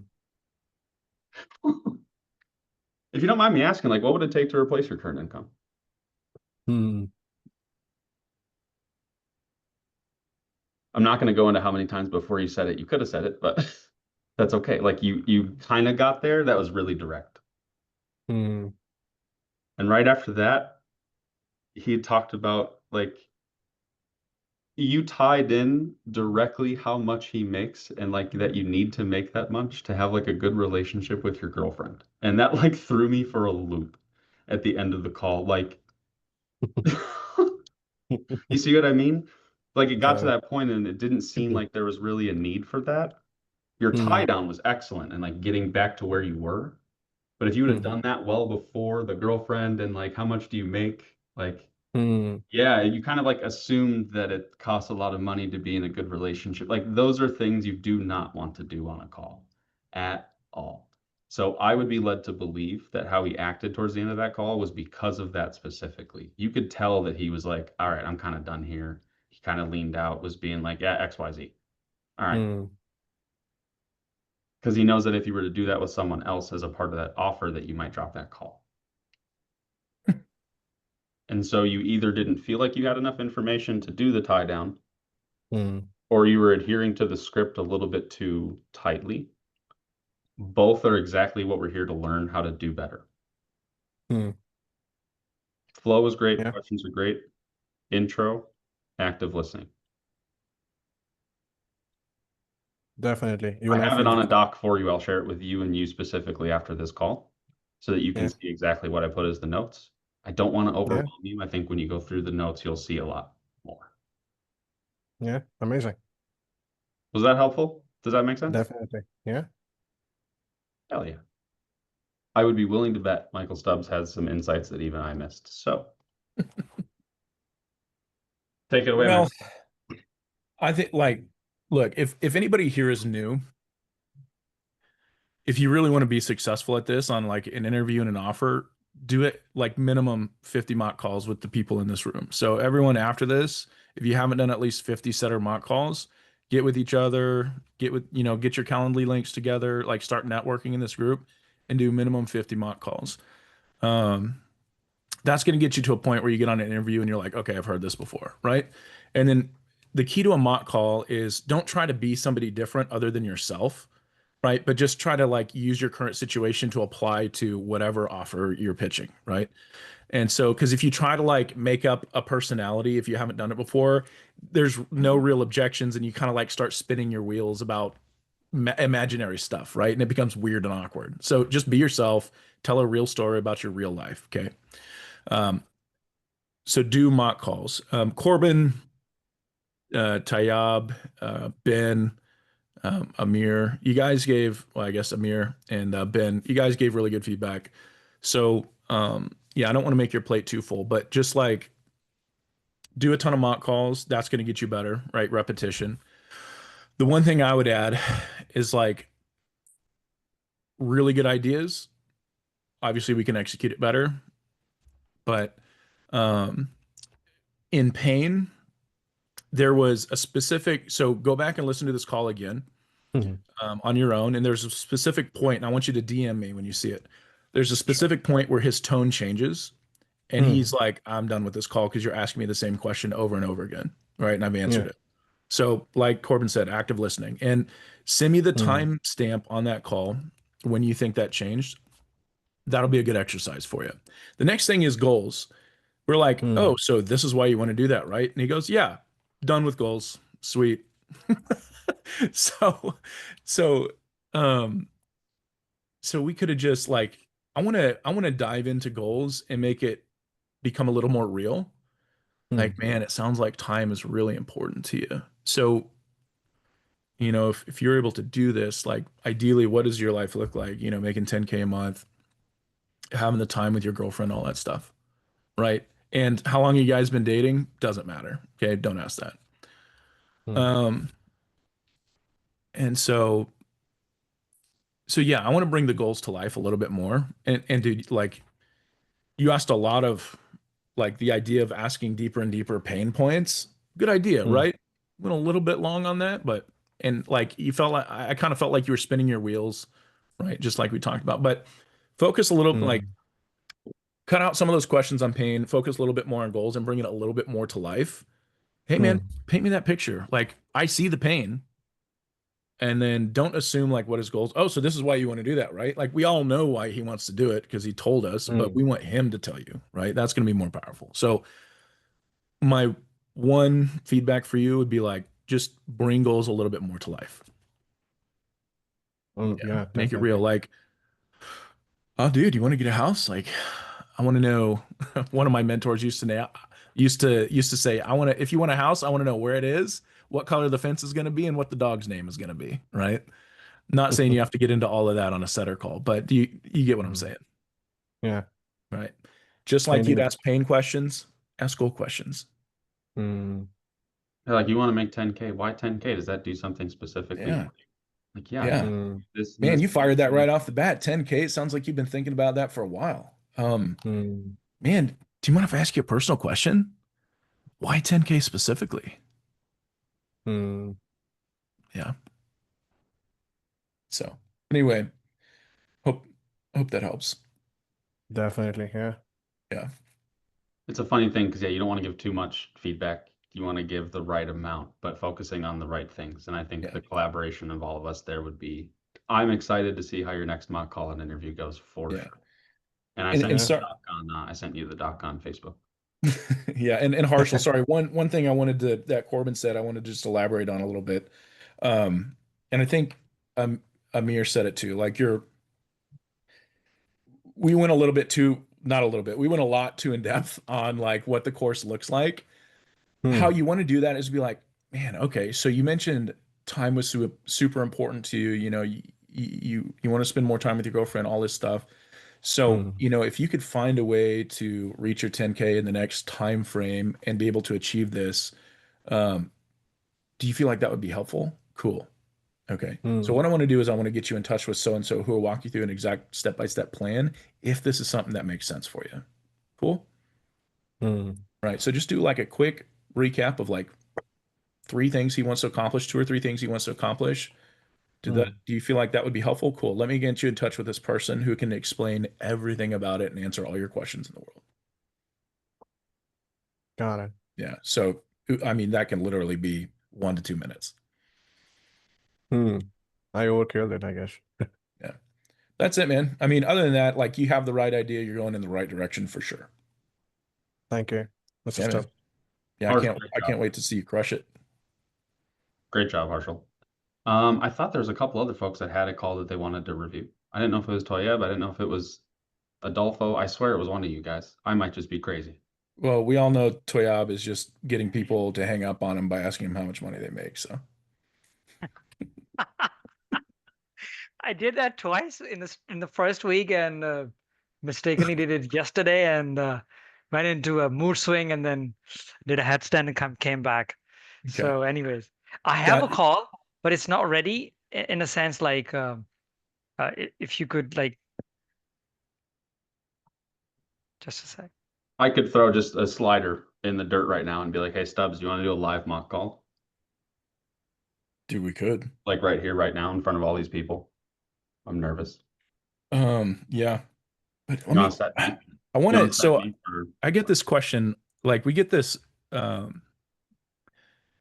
If you don't mind me asking, like, what would it take to replace your current income? Hmm. I'm not going to go into how many times before you said it. You could have said it, but that's okay. Like you kind of got there. That was really direct. Hmm. And right after that, he talked about like you tied in directly how much he makes and like that you need to make that much to have like a good relationship with your girlfriend. And that like threw me for a loop at the end of the call. Like, you see what I mean? Like it got to Yeah. that point and it didn't seem like there was really a need for that. Your Hmm. tie down was excellent and like getting back to where you were. But if you would have Hmm. done that well before the girlfriend and like how much do you make? Like, Hmm. yeah, you kind of like assumed that it costs a lot of money to be in a good relationship. Like those are things you do not want to do on a call at all. So I would be led to believe that how he acted towards the end of that call was because of that specifically. You could tell that he was like, all right, I'm kind of done here. He kind of leaned out, was being like, yeah, XYZ. All right. Hmm. Because he knows that if you were to do that with someone else as a part of that offer, that you might drop that call. And so you either didn't feel like you had enough information to do the tie down, Hmm. or you were adhering to the script a little bit too tightly. Both are exactly what we're here to learn how to do better. Hmm. Flow is great, Yeah. questions are great. Intro, active listening. Definitely. I Even I have it feel on the a same. doc for you. I'll share it with you and you specifically after this call so that you can Yeah. see exactly what I put as the notes. I don't want to Yeah. overwhelm you. I think when you go through the notes, you'll see a lot more. Yeah. Amazing. Was that helpful? Does that make sense? Definitely. Yeah. Hell yeah. I would be willing to bet Michael Stubbs has some insights that even I missed. So take it away, man. Well, I think like, look, if anybody here is new, if you really want to be successful at this on like an interview and an offer, do it like minimum 50 mock calls with the people in this room. So everyone after this, if you haven't done at least 50 setter mock calls, get with each other, get your Calendly links together, like start networking in this group and do minimum 50 mock calls. That's going to get you to a point where you get on an interview and you're like, okay, I've heard this before, right? And then the key to a mock call is don't try to be somebody different other than yourself, right? But just try to like use your current situation to apply to whatever offer you're pitching, right? And so, because if you try to like make up a personality, if you haven't done it before, there's no real objections, and you kind of like start spinning your wheels about imaginary stuff, right? And it becomes weird and awkward. So just be yourself, tell a real story about your real life, okay? So do mock calls. Korbin, Tayyab, Ben, Amir. You guys gave, well, I guess Amir and Ben, you guys gave really good feedback. So, yeah, I don't want to make your plate too full, but just like do a ton of mock calls. That's going to get you better, right? Repetition. The one thing I would add is like really good ideas. Obviously, we can execute it better, but um, in pain, there was a specific. So go back and listen to this call again Mhm. on your own, and there's a specific point, and I want you to DM me when you see it. There's a specific point where his tone changes, and he's like, "I'm done with this call because you're asking me the same question over and over again, right?" And I've answered Yeah. it. So, like Korbin said, active listening, and send me the Mm. time stamp on that call when you think that changed. That'll be a good exercise for you. The next thing is goals. We're like, Mm. oh, so this is why you want to do that, right? And he goes, yeah, done with goals. Sweet. so, so, um, so we could have just like, I want to dive into goals and make it become a little more real. Like, man, it sounds like time is really important to you. So, you know, if you're able to do this, like ideally, what does your life look like? You know, making 10K a month, having the time with your girlfriend, all that stuff, right? And how long you guys been dating doesn't matter. Okay, don't ask that. Mm. Um, and so yeah, I want to bring the goals to life a little bit more. And dude, like you asked a lot of like the idea of asking deeper and deeper pain points. Good idea, Mm. right? Went a little bit long on that, but and like you felt like I kind of felt like you were spinning your wheels, right? Just like we talked about. But focus a little like Mm. cut out some of those questions on pain, focus a little bit more on goals and bring it a little bit more to life. Hey man, Mm. paint me that picture. Like I see the pain. And then don't assume like what his goals. Oh, so this is why you want to do that, right? Like we all know why he wants to do it because he told us, but Mm. we want him to tell you, right? That's going to be more powerful. So my one feedback for you would be like just bring goals a little bit more to life. Mm. Yeah, Make it definitely. real. Like, oh, dude, you want to get a house? Like, I want to know. One of my mentors used to say, I want to. If you want a house, I want to know where it is, what color the fence is going to be, and what the dog's name is going to be. Right? Not saying you have to get into all of that on a setter call, but you get what I'm Mm. saying, Yeah. right? Just like Painting you'd the. ask pain questions, ask goal questions. Mm. Yeah, like you want to make 10K. Why 10K? Does that do something specifically? Yeah. Like, yeah, Yeah. Mm. this and Man, this. you fired that right off the bat. 10K. It sounds like you've been thinking about that for a while. Mm. Man, do you mind if I ask you a personal question? Why 10K specifically? Mm. Yeah. So anyway, hope that helps. Definitely. Yeah. Yeah. It's a funny thing because yeah, you don't want to give too much feedback. You want to give the right amount, but focusing on the right things. And I think Yeah. the collaboration of all of us there would be. I'm excited to see how your next mock call and interview goes for Yeah. sure. And I And sent you the so doc on I sent you the doc on Facebook. yeah, and Harshal, sorry, one thing I wanted to that Korbin said I wanted to just elaborate on a little bit. And I think Amir said it too. Like we went a little bit too, not a little bit, we went a lot too in depth on like what the course looks like. How Mm. you want to do that is be like, man, okay, so you mentioned time was super important to you. You know, you want to spend more time with your girlfriend, all this stuff. So, Mm. you know, if you could find a way to reach your 10K in the next time frame and be able to achieve this, um, do you feel like that would be helpful? Cool. Okay. So Mm. what I want to do is I want to get you in touch with so and so who will walk you through an exact step-by-step plan if this is something that makes sense for you. Cool. Mm. Right. So just do like a quick recap of like 3 things he wants to accomplish, 2 or 3 things he wants to accomplish. Do Mm. you feel like that would be helpful? Cool. Let me get you in touch with this person who can explain everything about it and answer all your questions in the world. Got it. Yeah. So, I mean, that can literally be 1 to 2 minutes. Mm. I overkilled it, I guess. Yeah. That's it, man. I mean, other than that, like you have the right idea. You're going in the right direction for sure. Thank you. That's Yeah, the man. stuff. Yeah, Harshal, great I job. can't wait to see you crush it. Great job, Harshal. I thought there was a couple other folks that had a call that they wanted to review. I didn't know if it was Toyeb. I didn't know if it was Adolfo. I swear it was one of you guys. I might just be crazy. Well, we all know Toyab is just getting people to hang up on him by asking him how much money they make. So I did that twice in the first week, and mistakenly did it yesterday, and went into a mood swing, and then did a headstand and came back. okay. So, anyways, I have a Got call, but it's not ready in a sense. Like, if you could, like, just a sec. I could throw just a slider in the dirt right now and be like, "Hey Stubbs, you want to do a live mock call?" Dude, we could. Like right here, right now, in front of all these people. I'm nervous. Yeah. But You want to set me? I want You to, want to set so me for- I get this question, like we get this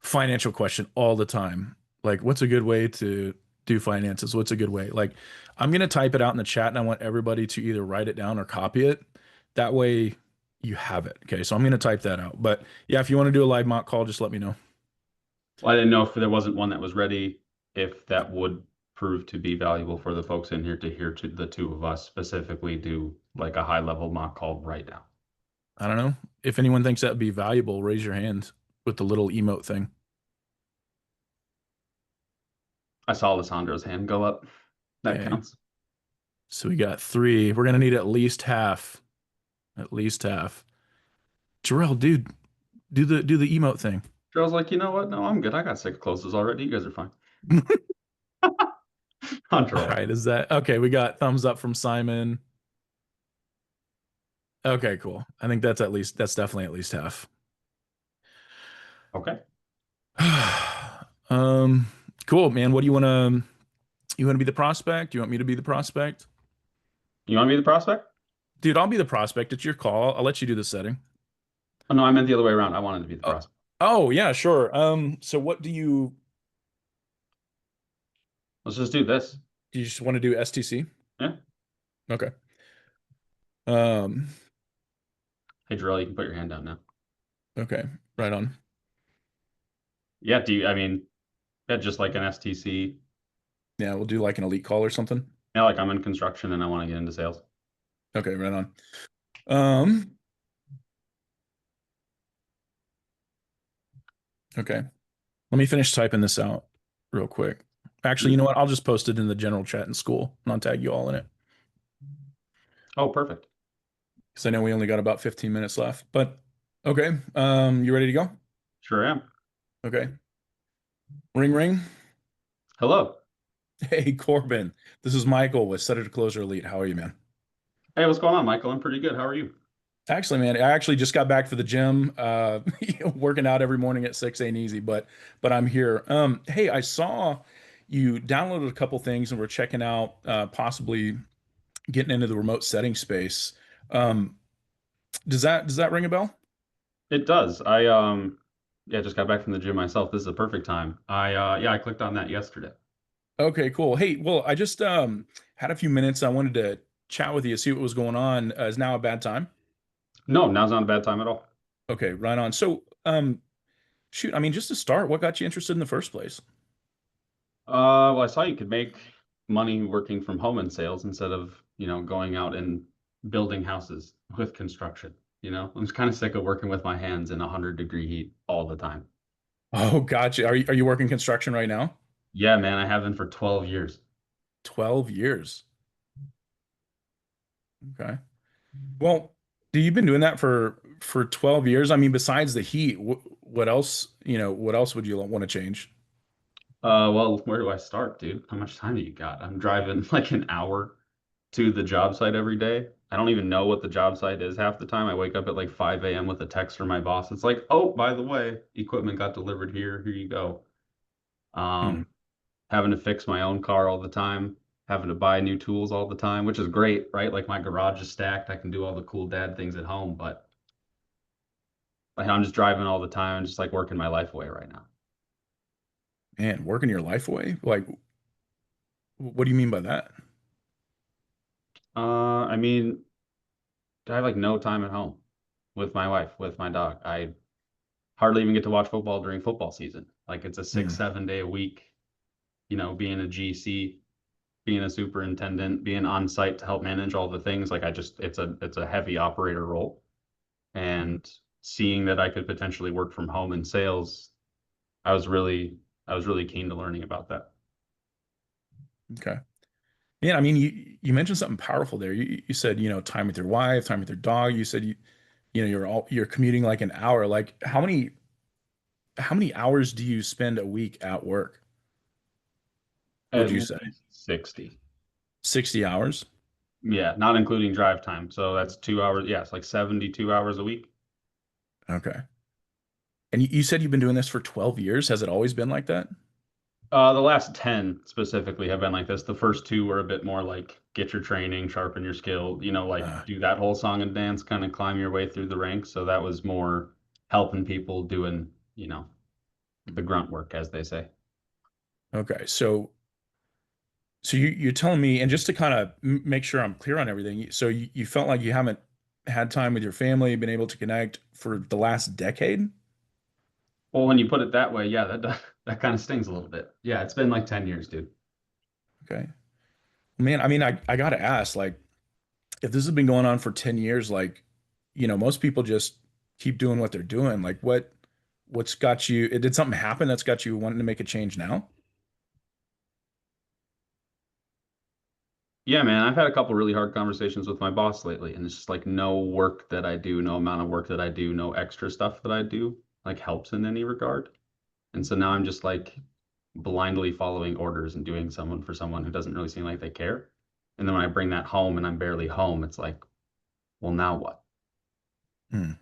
financial question all the time. Like, what's a good way to do finances? What's a good way? Like, I'm gonna type it out in the chat and I want everybody to either write it down or copy it. That way you have it. Okay, so I'm gonna type that out. But yeah, if you want to do a live mock call, just let me know. Well, I didn't know if there wasn't one that was ready, if that would prove to be valuable for the folks in here to hear to the two of us specifically do like a high level mock call right now. I don't know. If anyone thinks that'd be valuable, raise your hand with the little emote thing. I saw Alessandro's hand go up. That Okay. counts. So we got 3. We're gonna need at least half. At least half. Jarrell, dude, do the emote thing. Joe's like, you know what? No, I'm good. I got 6 closes already. You guys are fine. I'm All trolling. right, is that okay? We got thumbs up from Simon. Okay, cool. I think that's definitely at least half. Okay. Cool, man. What do you want to be the prospect? Do you want me to be the prospect? You want to be the prospect? Dude, I'll be the prospect. It's your call. I'll let you do the setting. Oh no, I meant the other way around. I wanted to be the prospect. Oh, yeah, sure. So what do you Let's just do this. you just want to do STC? Yeah. Okay. Hey Jarrell, you can put your hand down now. Okay, right on. Yeah, just like an STC. Yeah, we'll do like an elite call or something. Yeah, like I'm in construction and I want to get into sales. Okay, right on. Okay. Let me finish typing this out real quick. Actually, you know what? I'll just post it in the general chat in school and I'll tag you all in it. Oh, perfect. Because I know we only got about 15 minutes left. But okay. You ready to go? Sure am. Okay. Ring ring. Hello. Hey, Korbin. This is Michael with Setter to Closer Elite. How are you, man? Hey, what's going on, Michael? I'm pretty good. How are you? Actually, man, I actually just got back for the gym, working out every morning at 6 ain't easy, but I'm here. Hey, I saw you downloaded a couple things and we're checking out possibly getting into the remote setting space. Does that ring a bell? It does. I just got back from the gym myself. This is a perfect time. I clicked on that yesterday. Okay, cool. Hey, well, I just had a few minutes. I wanted to chat with you, see what was going on. Is now a bad time? No, now's not a bad time at all. Okay, right on. So, shoot, I mean, just to start, what got you interested in the first place? Well, I saw you could make money working from home in sales instead of, going out and building houses with construction. I'm just kind of sick of working with my hands in 100-degree heat all the time. Oh, gotcha. Are you working construction right now? Yeah, man, I have been for 12 years. 12 years. Okay. Well, you've been doing that for 12 years. I mean, besides the heat, what else, what else would you want to change? Well, where do I start, dude? How much time do you got? I'm driving like an hour to the job site every day. I don't even know what the job site is half the time. I wake up at like 5 a.m. with a text from my boss. It's like, oh, by the way, equipment got delivered here. Here you go. Having to fix my own car all the time, having to buy new tools all the time, which is great, right? Like my garage is stacked. I can do all the cool dad things at home, but like, I'm just driving all the time and just like working my life away right now. Man, working your life away? Like, what do you mean by that? I mean, I have like no time at home with my wife, with my dog. I hardly even get to watch football during football season. Like it's a 6-7 day a week, being a GC, being a superintendent, being on site to help manage all the things. Like it's a heavy operator role. and seeing that I could potentially work from home in sales, I was really keen to learning about that. Okay. Yeah, I mean, you mentioned something powerful there. You said, time with your wife, time with your dog. You said you're commuting like an hour. Like how many hours do you spend a week at work? Would At you say least 60. 60 hours? Yeah, not including drive time. So that's 2 hours. Yeah, it's like 72 hours a week. Okay. And you said you've been doing this for 12 years. Has it always been like that? The last 10 specifically have been like this. The first two were a bit more like get your training, sharpen your skill, like Uh, do that whole song and dance, kind of climb your way through the ranks. So that was more helping people doing, the grunt work, as they say. okay. So you're telling me, and just to kind of make sure I'm clear on everything, so you felt like you haven't had time with your family, been able to connect for the last decade? Well, when you put it that way, yeah, that kind of stings a little bit. Yeah, it's been like 10 years, dude. Okay. Man, I mean, I gotta ask, like, if this has been going on for 10 years, like, most people just keep doing what they're doing. Like, what's got you, did something happen that's got you wanting to make a change now? Yeah, man, I've had a couple really hard conversations with my boss lately, and it's just like no work that I do, no amount of work that I do, no extra stuff that I do, like helps in any regard. And so now I'm just like blindly following orders and doing someone for someone who doesn't really seem like they care. And then when I bring that home and I'm barely home, it's like, well, now what? Hmm.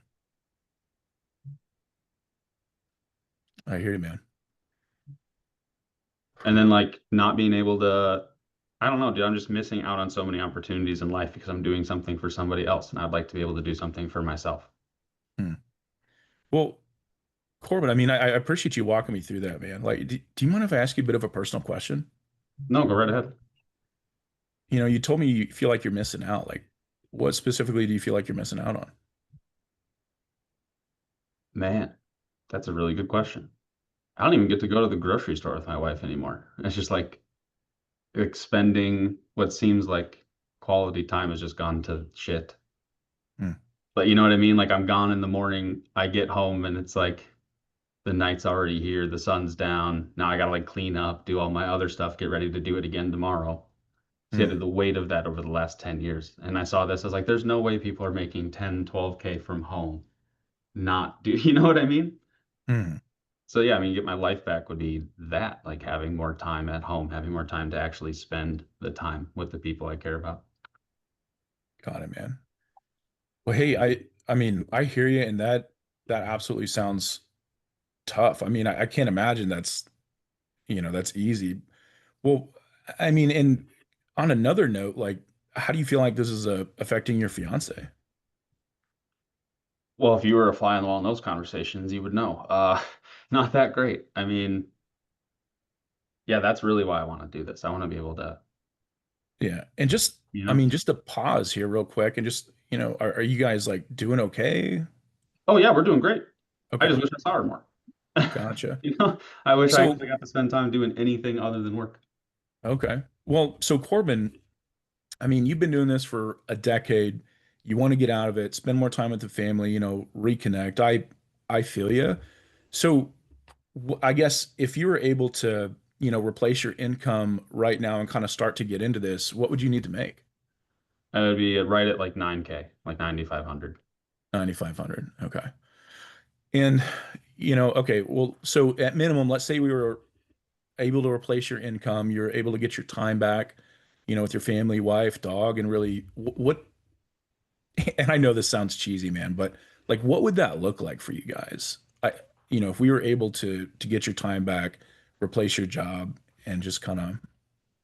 I hear you, man. And then like not being able to, I don't know, dude, I'm just missing out on so many opportunities in life because I'm doing something for somebody else, and I'd like to be able to do something for myself. Hmm. Well, Corbin, I mean, I appreciate you walking me through that, man. Like, do you mind if I ask you a bit of a personal question? No, go right ahead. You told me you feel like you're missing out. Like, what specifically do you feel like you're missing out on? Man, that's a really good question. I don't even get to go to the grocery store with my wife anymore. It's just like spending what seems like quality time has just gone to shit. Hmm. But you know what I mean? Like I'm gone in the morning, I get home and it's like the night's already here, the sun's down. Now I gotta like clean up, do all my other stuff, get ready to do it again tomorrow. See, I Hmm. did the weight of that over the last 10 years. And I saw this, I was like, there's no way people are making 10, 12K from home. Not do, you know what I mean? Hmm. So yeah, I mean, get my life back would be that, like having more time at home, having more time to actually spend the time with the people I care about. Got it, man. Well, hey, I mean, I hear you, and that absolutely sounds tough. I mean, I can't imagine that's easy. Well, I mean, and on another note, like, how do you feel like this is affecting your fiance? Well, if you were a fly on the wall in those conversations, you would know. Not that great. I mean, yeah, that's really why I want to do this. I want to be able to, Yeah, and just, you I know. mean, just to pause here real quick, and just, are you guys like doing okay? Oh yeah, we're doing great. I Okay, just wish I saw her more. gotcha. I wish I So, actually got to spend time doing anything other than work. okay, well, so Corbin, I mean, you've been doing this for a decade. You want to get out of it, spend more time with the family, reconnect. I feel you. So I guess if you were able to, replace your income right now and kind of start to get into this, what would you need to make? I would be right at like 9K, like 9,500. 9,500. Okay. And, okay, well, so at minimum, let's say we were able to replace your income, you're able to get your time back, with your family, wife, dog, and really what, and I know this sounds cheesy, man, but like, what would that look like for you guys? If we were able to get your time back, replace your job, and just kind of,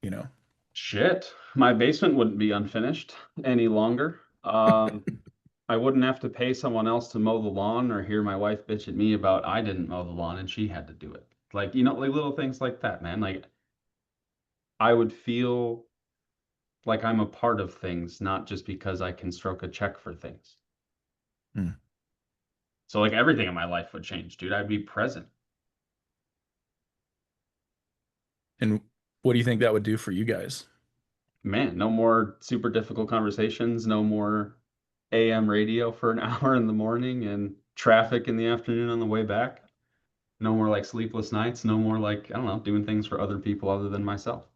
you know, Shit, my basement wouldn't be unfinished any longer. I wouldn't have to pay someone else to mow the lawn or hear my wife bitch at me about I didn't mow the lawn and she had to do it. Like, like little things like that, man. Like I would feel like I'm a part of things, not just because I can stroke a check for things. hmm. So like everything in my life would change, dude. I'd be present. And what do you think that would do for you guys? Man, no more super difficult conversations, no more AM radio for an hour in the morning and traffic in the afternoon on the way back. No more like sleepless nights. No more like, I don't know, doing things for other people other than myself.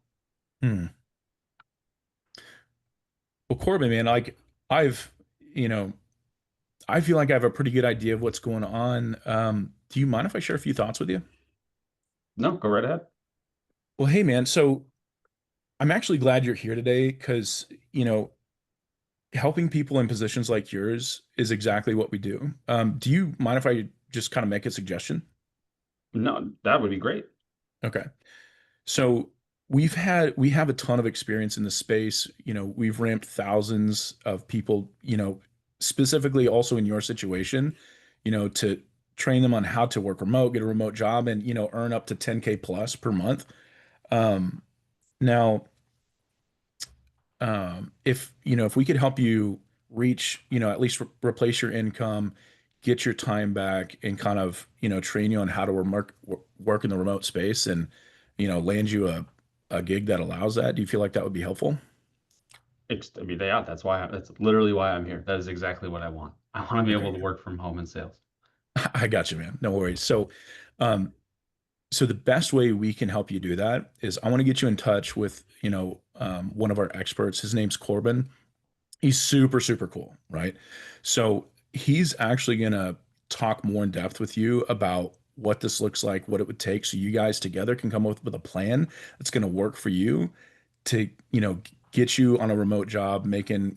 Hmm. Well, Corbin, man, like I've, you know, I feel like I have a pretty good idea of what's going on. Do you mind if I share a few thoughts with you? No, go right ahead. Well, hey, man, so I'm actually glad you're here today because, helping people in positions like yours is exactly what we do. Do you mind if I just kind of make a suggestion? No, that would be great. Okay. So we have a ton of experience in the space. We've ramped thousands of people, specifically also in your situation, to train them on how to work remote, get a remote job, and earn up to 10K plus per month. Um, now, if we could help you reach, at least replace your income, get your time back, and kind of train you on how to work in the remote space, and land you a gig that allows that. Do you feel like that would be helpful? I mean, yeah, that's literally why I'm here. That is exactly what I want. I want to be Okay. able to work from home in sales. I got you, man. No worries. Um, so the best way we can help you do that is I want to get you in touch with, one of our experts. His name's Corbin. He's super, super cool, right? So he's actually going to talk more in depth with you about what this looks like, what it would take, so you guys together can come up with a plan that's going to work for you to, get you on a remote job, making,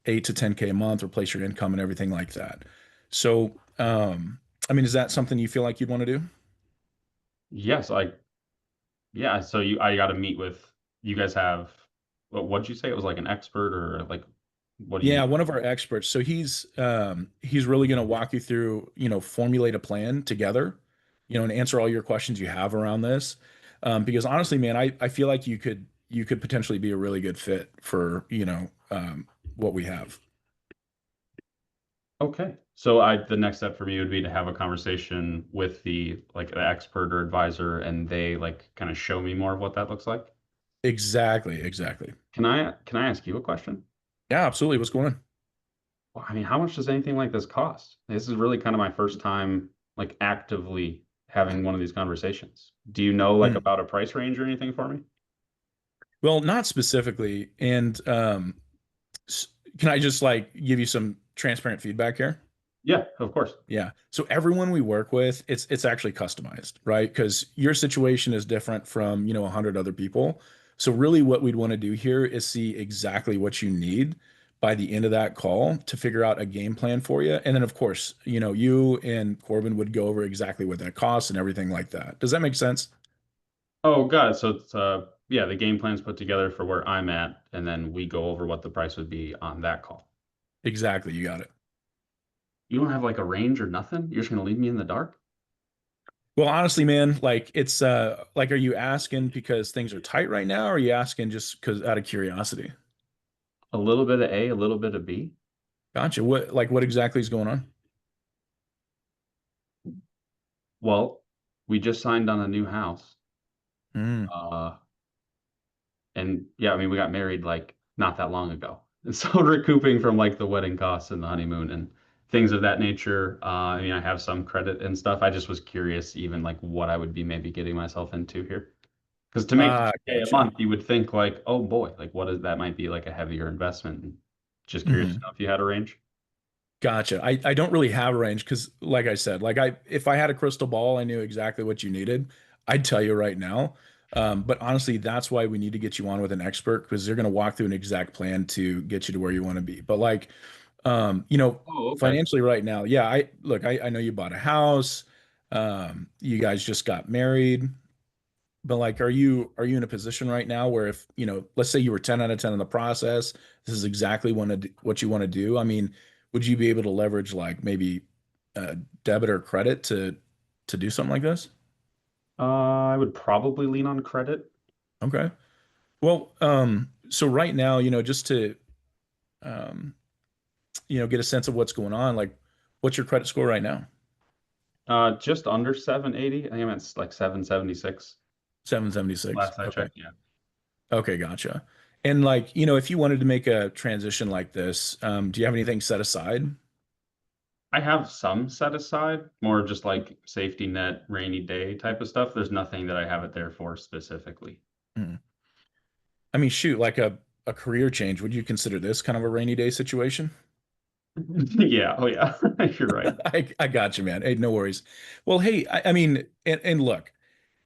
8 to 10K a month, replace your income and everything like that. So, I mean, is that something you feel like you'd want to do? Yes, yeah. So I got to meet with, you guys have, what'd you say? It was like an expert or like, what do you Yeah, mean? one of our experts. So he's really going to walk you through, formulate a plan together, and answer all your questions you have around this. Because honestly, man, I feel like you could potentially be a really good fit for, what we have. Okay. So the next step for me would be to have a conversation with the expert or advisor, and they like kind of show me more of what that looks like. Exactly, exactly. Can I ask you a question? Yeah, absolutely. What's going on? Well, I mean, how much does anything like this cost? This is really kind of my first time like actively having one of these conversations. Do you know like Hmm. about a price range or anything for me? Well, not specifically. And can I just like give you some transparent feedback here? Yeah, of course. Yeah. So everyone we work with, it's actually customized, right? Because your situation is different from, 100 other people. So really what we'd want to do here is see exactly what you need by the end of that call to figure out a game plan for you. And then of course, you and Corbin would go over exactly what that costs and everything like that. Does that make sense? Oh, God. So it's yeah, the game plan's put together for where I'm at, and then we go over what the price would be on that call. Exactly. You got it. You don't have like a range or nothing? You're just gonna leave me in the dark? Well, honestly, man, like it's like, are you asking because things are tight right now, or are you asking just because out of curiosity? A little bit of A, a little bit of B. Gotcha. What exactly is going on? Well, we just signed on a new house. Mm. Uh, and yeah, I mean, we got married like not that long ago. And so recouping from like the wedding costs and the honeymoon and things of that nature. I mean, I have some credit and stuff. I just was curious even like what I would be maybe getting myself into here. Because to make Ah, 10K a gotcha. month, you would think like, oh boy, like what is that might be like a heavier investment. And just curious to Mhm. know if you had a range. Gotcha. I don't really have a range because, like I said, if I had a crystal ball, I knew exactly what you needed. I'd tell you right now. But honestly, that's why we need to get you on with an expert because they're going to walk through an exact plan to get you to where you want to be. But like, Oh, okay. financially right now, yeah, I know you bought a house. You guys just got married. But like, are you in a position right now where if, let's say you were 10 out of 10 in the process, this is exactly what you want to do. I mean, would you be able to leverage like maybe debit or credit to do something like this? I would probably lean on credit. Okay. Well, so right now, just to um, get a sense of what's going on, like what's your credit score right now? Just under 780. I think I'm at like 776 776. last I Okay. checked. Yeah. Okay, gotcha. And like, you know, if you wanted to make a transition like this, do you have anything set aside? I have some set aside, more just like safety net, rainy day type of stuff. There's nothing that I have it there for specifically. I mean, shoot, like a career change, would you consider this kind of a rainy day situation? Yeah, oh yeah, you're right. I got you, man. Hey, no worries. Well, hey, I mean, and look,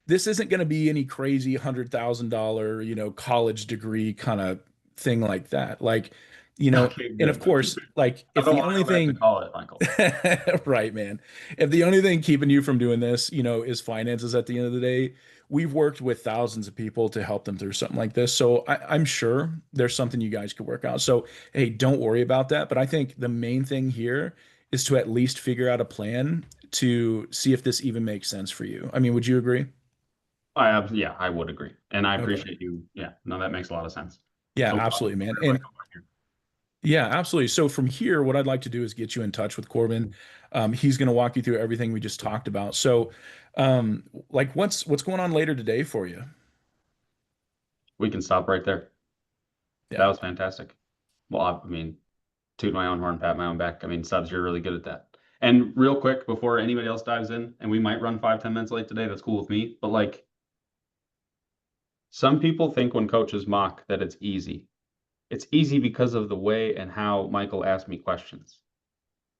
this isn't going to be any crazy $100,000, you know, college degree kind of thing like that. Like, you know, Okay, and of good. course, like I if don't the want only to go back to thing, college, Michael. right, man, if the only thing keeping you from doing this, you know, is finances at the end of the day, we've worked with thousands of people to help them through something like this. So I'm sure there's something you guys could work out. So, hey, don't worry about that. But I think the main thing here is to at least figure out a plan to see if this even makes sense for you. I mean, would you agree? Yeah, I would agree. And I Okay. appreciate you. Yeah, no, that makes a lot of sense. Yeah, So, absolutely, man. where do I And go from here? yeah, absolutely. So from here, what I'd like to do is get you in touch with Korbin. He's going to walk you through everything we just talked about. So, like, what's going on later today for you? We can stop right there. That Yeah. was fantastic. Well, I mean, toot my own horn, pat my own back. I mean, Subs, you're really good at that. And real quick, before anybody else dives in, and we might run 5-10 minutes late today, that's cool with me. But like, some people think when coaches mock that it's easy. It's easy because of the way and how Michael asked me questions.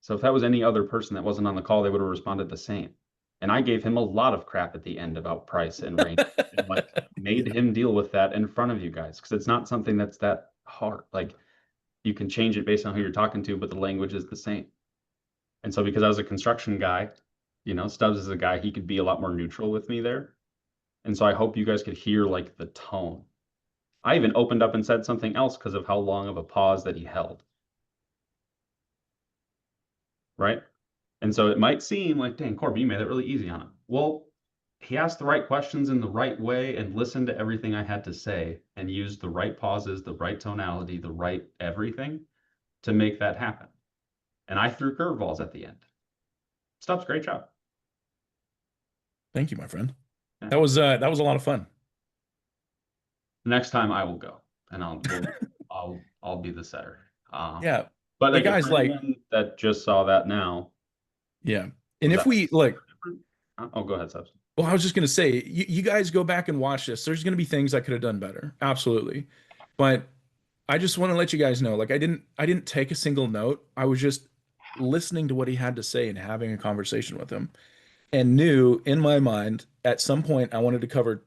So if that was any other person that wasn't on the call, they would have responded the same. And I gave him a lot of crap at the end about price and range, and like made him deal with that in front of you guys because it's not something that's that hard. Like you can change it based on who you're talking to, but the language is the same. And so because I was a construction guy, you know, Stubbs is a guy, he could be a lot more neutral with me there. And so I hope you guys could hear like the tone. I even opened up and said something else because of how long of a pause that he held. Right? And so it might seem like, dang, Corbin, you made it really easy on him. Well, he asked the right questions in the right way and listened to everything I had to say and used the right pauses, the right tonality, the right everything to make that happen. And I threw curveballs at the end. Stubbs, great job. Thank you, my friend. Yeah. That was a lot of fun. Next time I will go and I'll be the setter. Yeah. But like guys, for like, anyone that just saw that now, yeah. And was if that we look, different? Oh, go ahead, Subs. well, I was just gonna say, you guys go back and watch this. There's gonna be things I could have done better. Absolutely. But I just want to let you guys know, like I didn't take a single note. I was just listening to what he had to say and having a conversation with him, and knew in my mind at some point I wanted to cover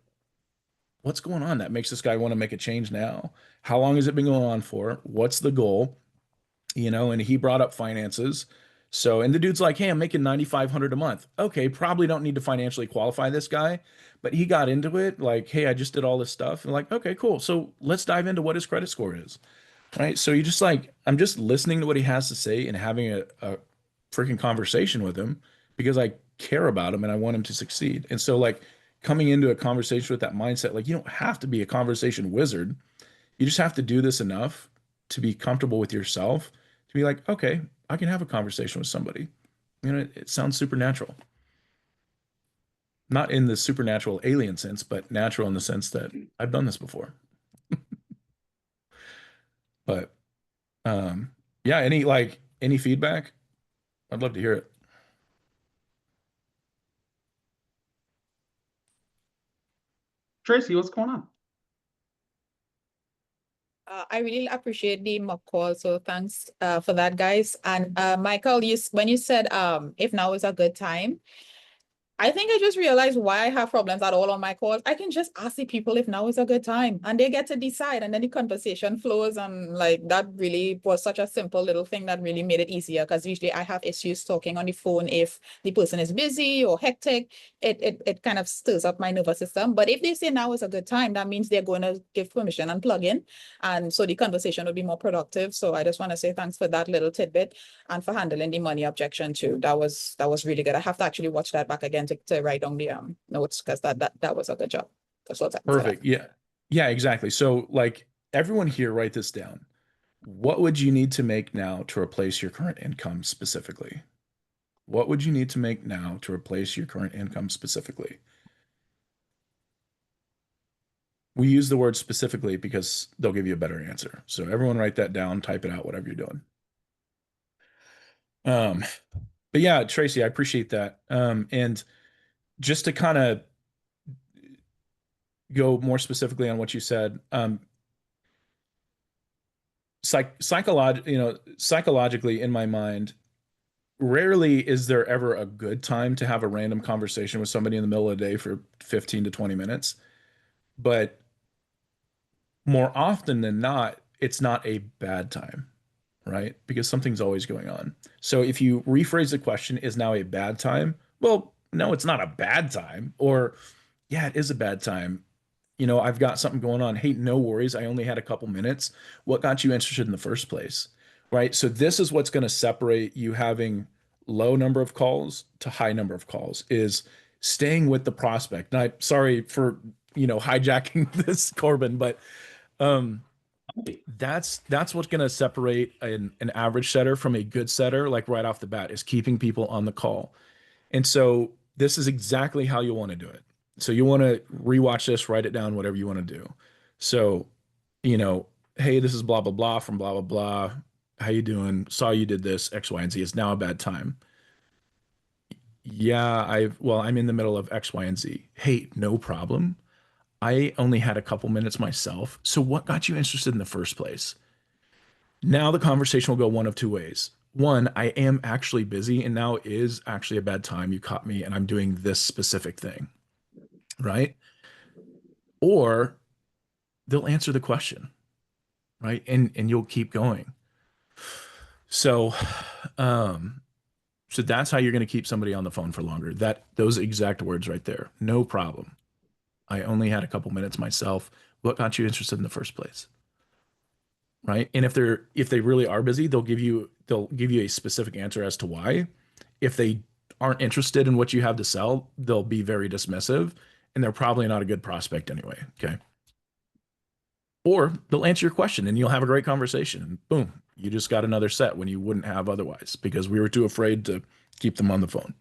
what's going on that makes this guy want to make a change now. How long has it been going on for? What's the goal? You know, and he brought up finances. So, and the dude's like, "Hey, I'm making 9,500 a month." Okay, probably don't need to financially qualify this guy, but he got into it like, "Hey, I just did all this stuff." And like, "Okay, cool. So, let's dive into what his credit score is." Right? So, you just like I'm just listening to what he has to say and having a freaking conversation with him because I care about him and I want him to succeed. And so like coming into a conversation with that mindset, like you don't have to be a conversation wizard. You just have to do this enough to be comfortable with yourself to be like, okay, I can have a conversation with somebody. You know, it sounds supernatural. Not in the supernatural alien sense, but natural in the sense that I've done this before. But yeah, any feedback? I'd love to hear it. Tracy, what's going on? I really appreciate the mock call, so thanks for that, guys. And Michael, when you said if now is a good time, I think I just realized why I have problems at all on my calls. I can just ask the people if now is a good time and they get to decide and then the conversation flows. And like that really was such a simple little thing that really made it easier because usually I have issues talking on the phone if the person is busy or hectic. It kind of stirs up my nervous system. But if they say now is a good time, that means they're going to give permission and plug in. And so the conversation will be more productive. So I just want to say thanks for that little tidbit and for handling the money objection too. That was really good. I have to actually watch that back again to write down the notes because that was a good job. So thanks for that. Perfect. Yeah. Yeah, exactly. So like everyone here, write this down. What would you need to make now to replace your current income specifically? What would you need to make now to replace your current income specifically? We use the word specifically because they'll give you a better answer. So everyone write that down, type it out, whatever you're doing. But yeah, Tracy, I appreciate that. And just to kind of go more specifically on what you said, psychologically in my mind, rarely is there ever a good time to have a random conversation with somebody in the middle of the day for 15 to 20 minutes. But more often than not, it's not a bad time, right? Because something's always going on. So if you rephrase the question, is now a bad time? Well, no, it's not a bad time. Or, yeah, it is a bad time. I've got something going on. Hey, no worries. I only had a couple minutes. What got you interested in the first place? Right. So this is what's going to separate you having low number of calls to high number of calls is staying with the prospect. And I'm sorry for, hijacking this, Corbin, but that's what's going to separate an average setter from a good setter, like right off the bat, is keeping people on the call. And so this is exactly how you want to do it. So you want to rewatch this, write it down, whatever you want to do. So, hey, this is blah, blah, blah from blah, blah, blah. How you doing? Saw you did this, X, Y, and Z. It's now a bad time. Yeah, I'm in the middle of X, Y, and Z. Hey, no problem. I only had a couple minutes myself. So what got you interested in the first place? Now the conversation will go one of two ways. One, I am actually busy and now is actually a bad time. You caught me and I'm doing this specific thing, right? Or they'll answer the question, right? And you'll keep going. So, so that's how you're going to keep somebody on the phone for longer. Those exact words right there. No problem. I only had a couple minutes myself. What got you interested in the first place? Right? And if they really are busy, they'll give you a specific answer as to why. If they aren't interested in what you have to sell, they'll be very dismissive and they're probably not a good prospect anyway. Okay. Or they'll answer your question and you'll have a great conversation. And boom, you just got another set when you wouldn't have otherwise because we were too afraid to keep them on the phone.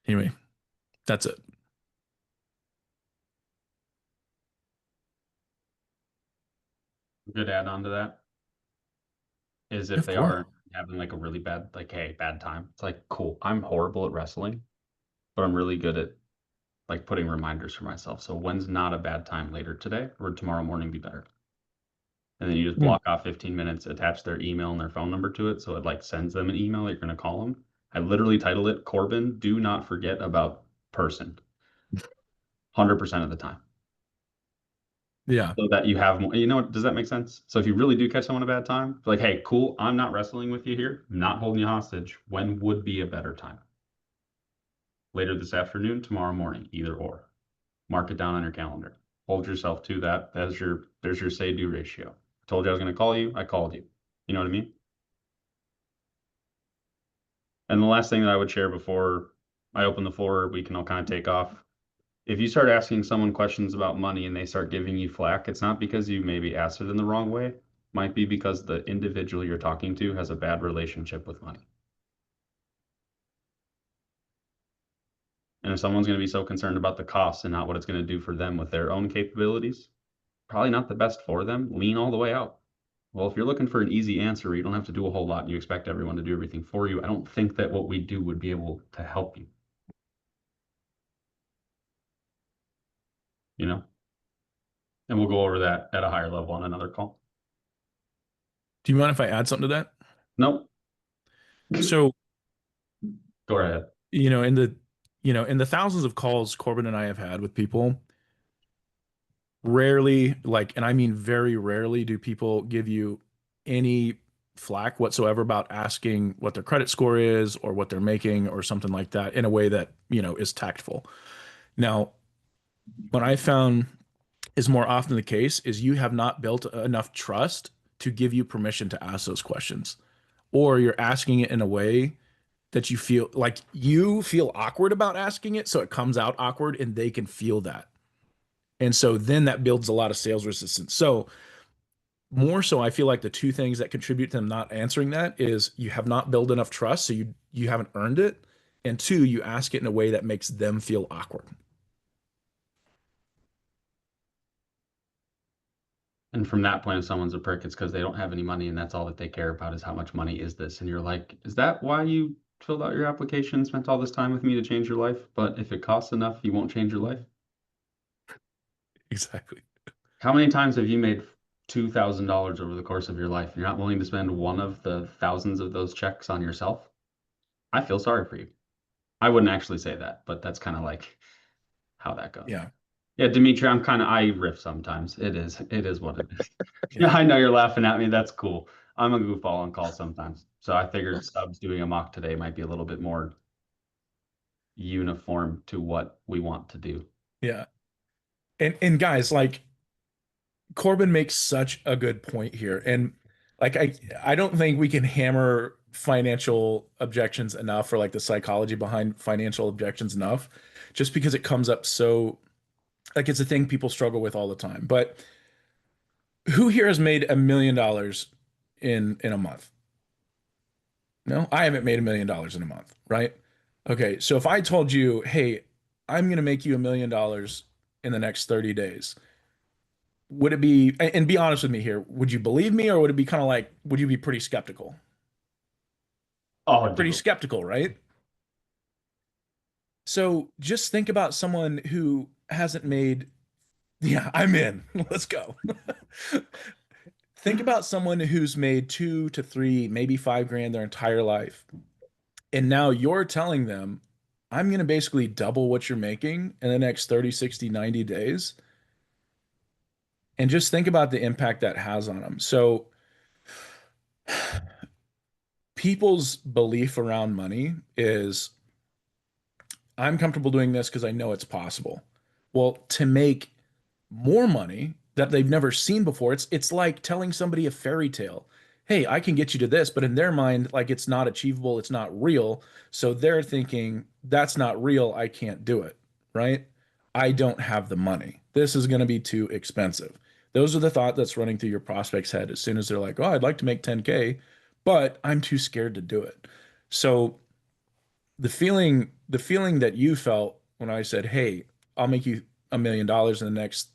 Anyway, that's it. Good add on to that is if Of they course. are having like a really bad, like, hey, bad time. It's like, cool. I'm horrible at wrestling, but I'm really good at like putting reminders for myself. So when's not a bad time later today or tomorrow morning be better? And then you just block off 15 minutes, attach their email and their phone number to it. So it like sends them an email. You're going to call them. I literally titled it Korbin, do not forget about person 100% of the time. Yeah. So that you have more, does that make sense? So if you really do catch someone at a bad time, like, hey, cool, I'm not wrestling with you here. I'm not holding you hostage. When would be a better time? Later this afternoon, tomorrow morning, either or. Mark it down on your calendar. Hold yourself to that. There's your say-do ratio. I told you I was going to call you. I called you. You know what I mean? And the last thing that I would share before I open the floor, we can all kind of take off. If you start asking someone questions about money and they start giving you flack, it's not because you maybe asked it in the wrong way. It might be because the individual you're talking to has a bad relationship with money. And if someone's going to be so concerned about the cost and not what it's going to do for them with their own capabilities, probably not the best for them. Lean all the way out. Well, if you're looking for an easy answer where you don't have to do a whole lot and you expect everyone to do everything for you, I don't think that what we do would be able to help you. And we'll go over that at a higher level on another call. Do you mind if I add something to that? Nope. So go ahead. In the thousands of calls Corbin and I have had with people, rarely, and I mean very rarely, do people give you any flack whatsoever about asking what their credit score is or what they're making or something like that in a way that, is tactful. Now, what I found is more often the case is you have not built enough trust to give you permission to ask those questions, or you're asking it in a way that you feel awkward about asking it. So it comes out awkward and they can feel that. And so then that builds a lot of sales resistance. So more so, I feel like the two things that contribute to them not answering that is you have not built enough trust. So you haven't earned it. And two, you ask it in a way that makes them feel awkward. And from that point, if someone's a prick, it's because they don't have any money and that's all that they care about is how much money is this. And you're like, is that why you filled out your application, spent all this time with me to change your life? But if it costs enough, you won't change your life? Exactly. How many times have you made $2,000 over the course of your life? You're not willing to spend one of the thousands of those checks on yourself? I feel sorry for you. I wouldn't actually say that, but that's kind of like how that goes. Yeah. Yeah, Dimitri, I riff sometimes. It is what it is. Yeah, I know you're laughing at me. That's cool. I'm a goofball on call sometimes. So I figured subs doing a mock today might be a little bit more uniform to what we want to do. Yeah. And guys, like Korbin makes such a good point here. And like I don't think we can hammer financial objections enough, or like the psychology behind financial objections enough, just because it comes up so like it's a thing people struggle with all the time. But who here has made $1 million in a month? No, I haven't made $1 million in a month, right? Okay, so if I told you, hey, I'm gonna make you $1 million in the next 30 days, would it be, and be honest with me here, would you believe me, or would it be kind of like, would you be pretty skeptical? Oh, Pretty dude. skeptical, right? So just think about someone who hasn't made, yeah, I'm in. Let's go. Think about someone who's made 2 to 3, maybe 5 grand their entire life. And now you're telling them, I'm going to basically double what you're making in the next 30, 60, 90 days. And just think about the impact that has on them. So people's belief around money is, I'm comfortable doing this because I know it's possible. Well, to make more money that they've never seen before, it's like telling somebody a fairy tale. Hey, I can get you to this, but in their mind, like it's not achievable, it's not real. So they're thinking, that's not real, I can't do it, right? I don't have the money. This is going to be too expensive. Those are the thought that's running through your prospect's head as soon as they're like, oh, I'd like to make 10K, but I'm too scared to do it. So the feeling that you felt when I said, "Hey, I'll make you $1 million in the next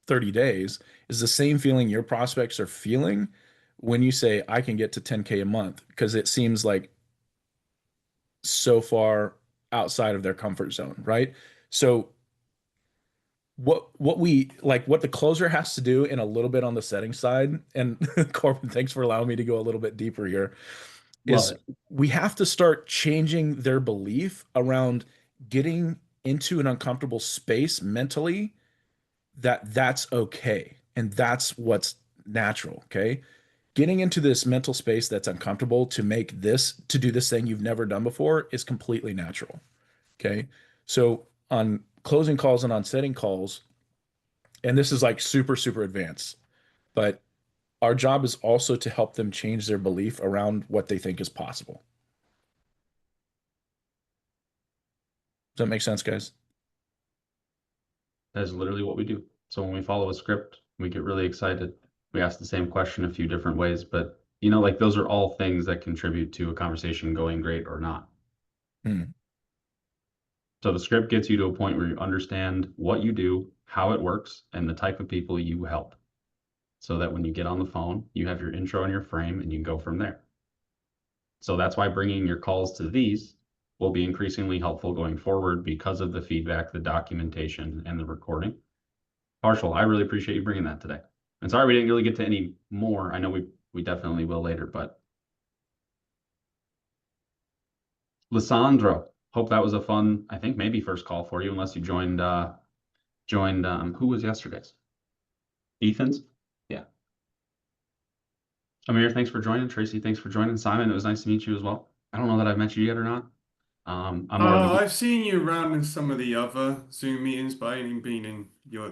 30 days," is the same feeling your prospects are feeling when you say, "I can get to 10K a month," because it seems like so far outside of their comfort zone, right? So what we like, what the closer has to do, in a little bit on the setting side, and Corbin, thanks for allowing me to go a little bit deeper here, Love is it. we have to start changing their belief around getting into an uncomfortable space mentally, that that's okay and that's what's natural. Okay, getting into this mental space that's uncomfortable to do this thing you've never done before is completely natural. Okay, so on closing calls and on setting calls, and this is like super super advanced, but our job is also to help them change their belief around what they think is possible. Does that make sense, guys? That is literally what we do. So when we follow a script, we get really excited. We ask the same question a few different ways, but like those are all things that contribute to a conversation going great or not. So the script gets you to a point where you understand what you do, how it works, and the type of people you help. So that when you get on the phone, you have your intro and your frame and you can go from there. So that's why bringing your calls to these will be increasingly helpful going forward because of the feedback, the documentation, and the recording. Partial, I really appreciate you bringing that today. And sorry we didn't really get to any more. I know we definitely will later, but Lissandro, hope that was a fun, I think maybe first call for you, unless you joined who was yesterday's? Ethan's? Yeah. Amir, thanks for joining. Tracy, thanks for joining. Simon, it was nice to meet you as well. I don't know that I've met you yet or not. I'm more of a I've seen you around in some of the other Zoom meetings, but I ain't been in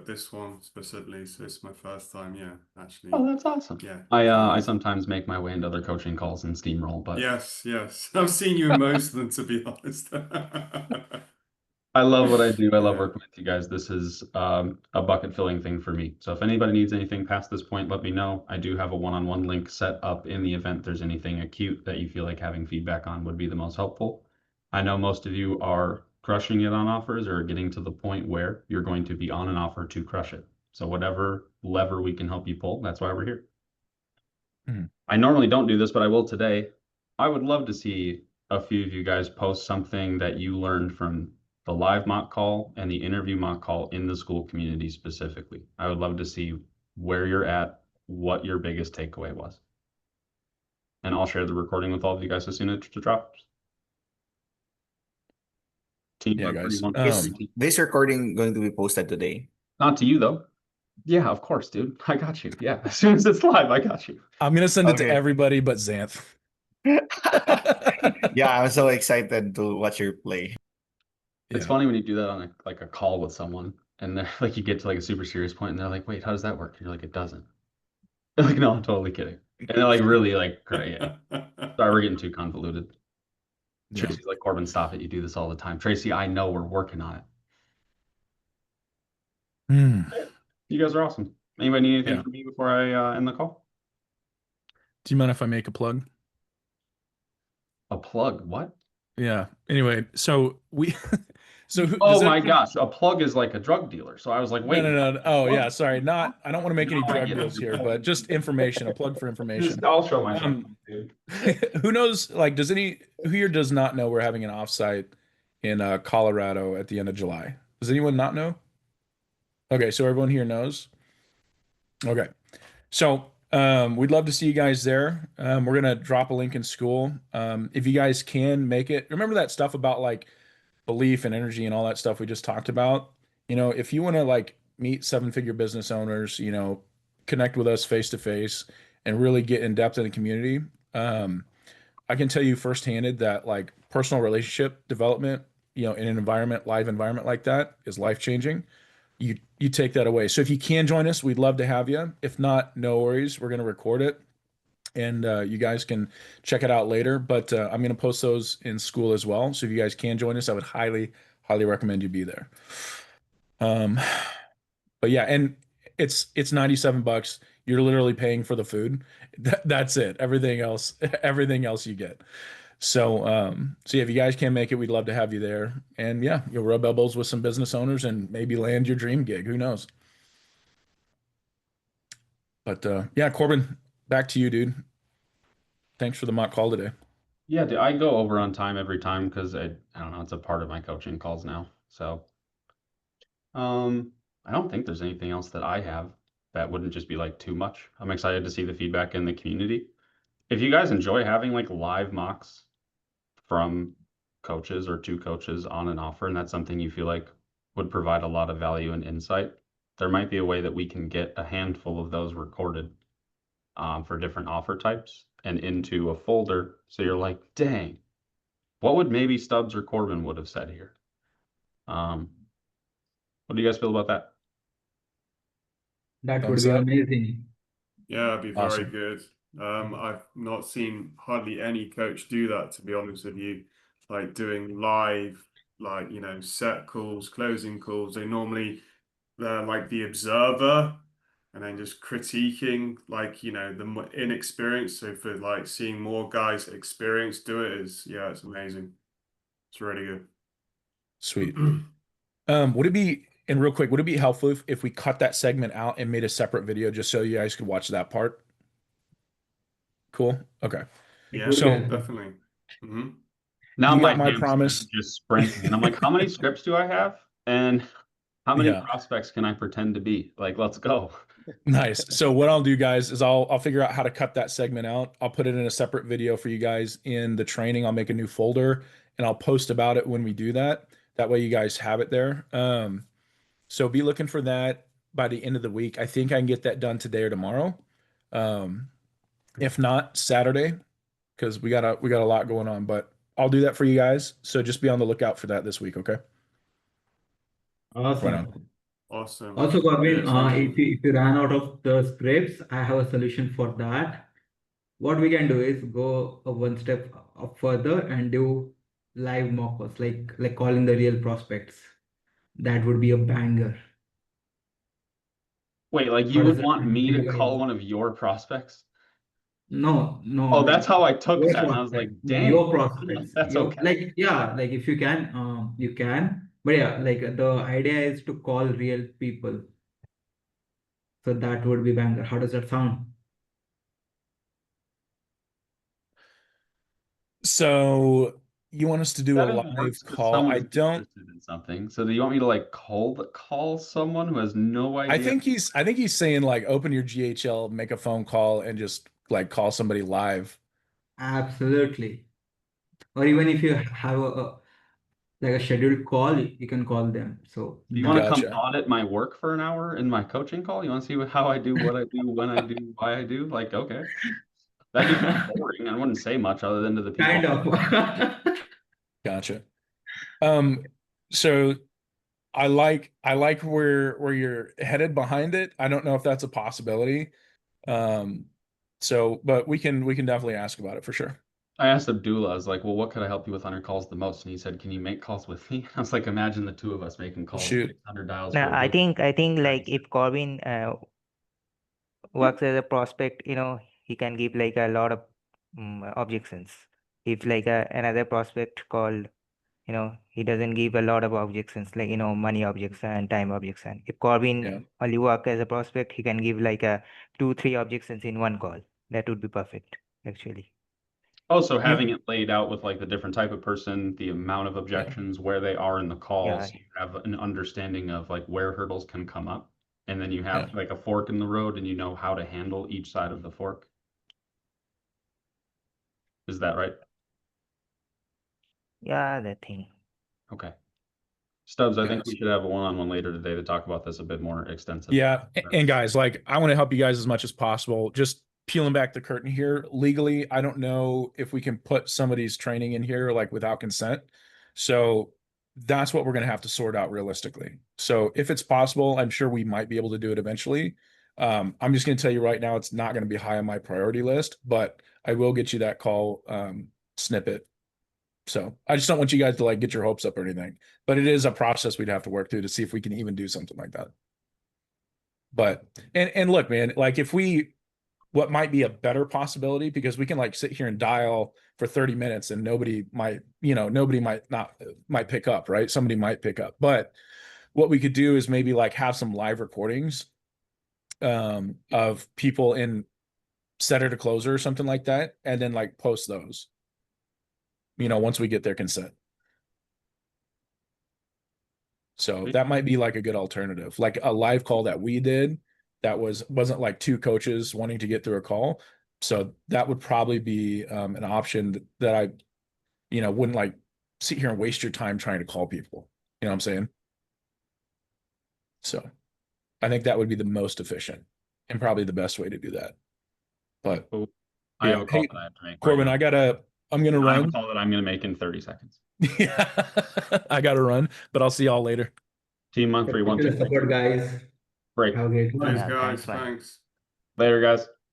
this one specifically, so it's my first time, yeah, actually. Oh, that's awesome. Yeah. I sometimes make my way into other coaching calls and steamroll, but Yes. I've seen you in most of them, to be honest. I love what I do. I love Yeah. working with you guys. This is a bucket filling thing for me. So if anybody needs anything past this point, let me know. I do have a one-on-one link set up in the event there's anything acute that you feel like having feedback on would be the most helpful. I know most of you are crushing it on offers or getting to the point where you're going to be on an offer to crush it. So whatever lever we can help you pull, that's why we're here. I normally don't do this, but I will today. I would love to see a few of you guys post something that you learned from the live mock call and the interview mock call in the school community specifically. I would love to see where you're at, what your biggest takeaway was. And I'll share the recording with all of you guys as soon as it drops. Yeah, guys. This recording going to be posted today? Not to you though. Yeah, of course, dude. I got you. Yeah, as soon as it's live, I got you. I'm gonna send it to Okay. everybody but Xanth. Yeah, I'm so excited to watch your play. It's funny when you do that on a call with someone and they're like you get to like a super serious point and they're like, wait, how does that work? And you're like, it doesn't. They're like, no, I'm totally kidding. And they're like really like crazy. Sorry, we're getting too convoluted. Yeah. Tracy's like, Korbin, stop it. You do this all the time. Tracy, I know we're working on it. You guys are awesome. Anybody need anything from me before I end the call? Do you mind if I make a plug? A plug? What? Yeah. Anyway, so we so Oh my gosh, a plug is like a drug dealer. So I was like, wait. No. Oh yeah, sorry. Not I don't want to make any No, I drug get it. deals here, but just information, a plug for information. I'll show myself, dude. Who knows, like, who here does not know we're having an offsite in Colorado at the end of July? Does anyone not know? Okay, so everyone here knows. Okay. So we'd love to see you guys there. We're gonna drop a link in school. If you guys can make it, remember that stuff about like belief and energy and all that stuff we just talked about. You know, if you want to like meet 7-figure business owners, you know, connect with us face to face and really get in depth in the community. I can tell you firsthand that like personal relationship development, you know, in an environment, live environment like that is life changing. You take that away. So if you can join us, we'd love to have you. If not, no worries. We're going to record it and you guys can check it out later. But I'm going to post those in school as well. So if you guys can join us, I would highly recommend you be there. But yeah, and it's $97. You're literally paying for the food. That's it. Everything else you get. So yeah, if you guys can make it, we'd love to have you there. And yeah, you'll rub elbows with some business owners and maybe land your dream gig. Who knows? But yeah, Korbin, back to you, dude. Thanks for the mock call today. Yeah, dude, I go over on time every time because I don't know, it's a part of my coaching calls now. So I don't think there's anything else that I have that wouldn't just be like too much. I'm excited to see the feedback in the community. If you guys enjoy having like live mocks from coaches or to coaches on an offer, and that's something you feel like would provide a lot of value and insight, there might be a way that we can get a handful of those recorded for different offer types and into a folder. So you're like, dang, what would maybe Stubbs or Korbin would have said here? What do you guys feel about that? That would be amazing. Yeah, it'd be very Awesome. good. I've not seen hardly any coach do that, to be honest with you. Like doing live, like, you know, set calls, closing calls. They're like the observer and then just critiquing, like, you know, the inexperienced. So for like seeing more guys experienced do it is, yeah, it's amazing. It's really good. Sweet. Would it be, and real quick, would it be helpful if we cut that segment out and made a separate video just so you guys could watch that part? Cool. Okay. Yeah, So definitely. Mm-hmm. Now you my got my promise. just sprinting, and I'm like, how many scripts do I have, and how many Yeah. prospects can I pretend to be? Like, let's go. Nice. So what I'll do, guys, is I'll figure out how to cut that segment out. I'll put it in a separate video for you guys in the training. I'll make a new folder and I'll post about it when we do that. That way you guys have it there. So be looking for that by the end of the week. I think I can get that done today or tomorrow. If not, Saturday, because we got a lot going on, but I'll do that for you guys. So just be on the lookout for that this week, okay? Awesome. Right on. Awesome. Also, Korbin, Yeah, if you ran out of the scripts, I have a solution for that. What we can do is go one step up further and do live mock-ups, like calling the real prospects. That would be a banger. Wait, like you How does would that want sound me to to you call guys? one of your prospects? No, no, Oh, like that's how I took your that. And I was like, prospects. Yeah, dang, your prospects. that's Your okay. like yeah, like if you can, you can. But yeah, like the idea is to call real people. So that would be banger. How does that sound? So you want us to do a That only live works if call? someone I is don't. interested in something. So do you want me to like call someone who has no I idea? think he's saying like open your GHL, make a phone call, and just like call somebody live. Absolutely. Or even if you have like a scheduled call, you can call them. So Do you want to come Gotcha. audit my work for an hour in my coaching call? You want to see how I do, what I do, when I do, why I do? Like, okay. That'd be kind of boring. I wouldn't say much other than to the people. kind of. Gotcha. So I like where you're headed behind it. I don't know if that's a possibility. But we can definitely ask about it for sure. I asked Abdullah, I was like, well, what could I help you with on your calls the most? And he said, can you make calls with me? I was like, imagine the two of us making calls, Shoot. 600 dials. No, for a I week. think like if Corbin works as a prospect, he can give like a lot of objections. If like another prospect called, he doesn't give a lot of objections, like money objection and time objection. If Corbin Yeah. only work as a prospect, he can give like a 2-3 objections in one call. That would be perfect, actually. Also, having it laid out with like the different type of person, the amount of Yeah. objections, where they are in the call, Yeah. so you have an understanding of like where hurdles can come up. And then you have Yeah. like a fork in the road and you know how to handle each side of the fork. Is that right? Yeah, that thing. Okay. Stubbs, I think Yes. we should have a one-on-one later today to talk about this a bit more extensively. Yeah. And guys, like I want to help you guys as much as possible. Just peeling back the curtain here. Legally, I don't know if we can put somebody's training in here like without consent. So that's what we're going to have to sort out realistically. So if it's possible, I'm sure we might be able to do it eventually. I'm just going to tell you right now, it's not going to be high on my priority list, but I will get you that call snippet. So I just don't want you guys to like get your hopes up or anything, but it is a process we'd have to work through to see if we can even do something like that. But and look, man, like if what might be a better possibility, because we can like sit here and dial for 30 minutes and nobody might pick up, right? Somebody might pick up. But what we could do is maybe like have some live recordings of people in setter to closer or something like that, and then like post those, once we get their consent. So that might be like a good alternative, like a live call that we did that wasn't like two coaches wanting to get through a call. So that would probably be an option that I, wouldn't like sit here and waste your time trying to call people. You know what I'm saying? So I think that would be the most efficient and probably the best way to do that. But I have yeah. a call Hey, that I have to make. Corbin, right now. I'm gonna I have a run. call that I'm gonna make in 30 seconds. Yeah, I gotta run, but I'll see y'all later. Team month 3 1 2. Support, guys. Break. Have a great one. Cheers, Yeah, guys. thanks, man. Thanks. Later, guys.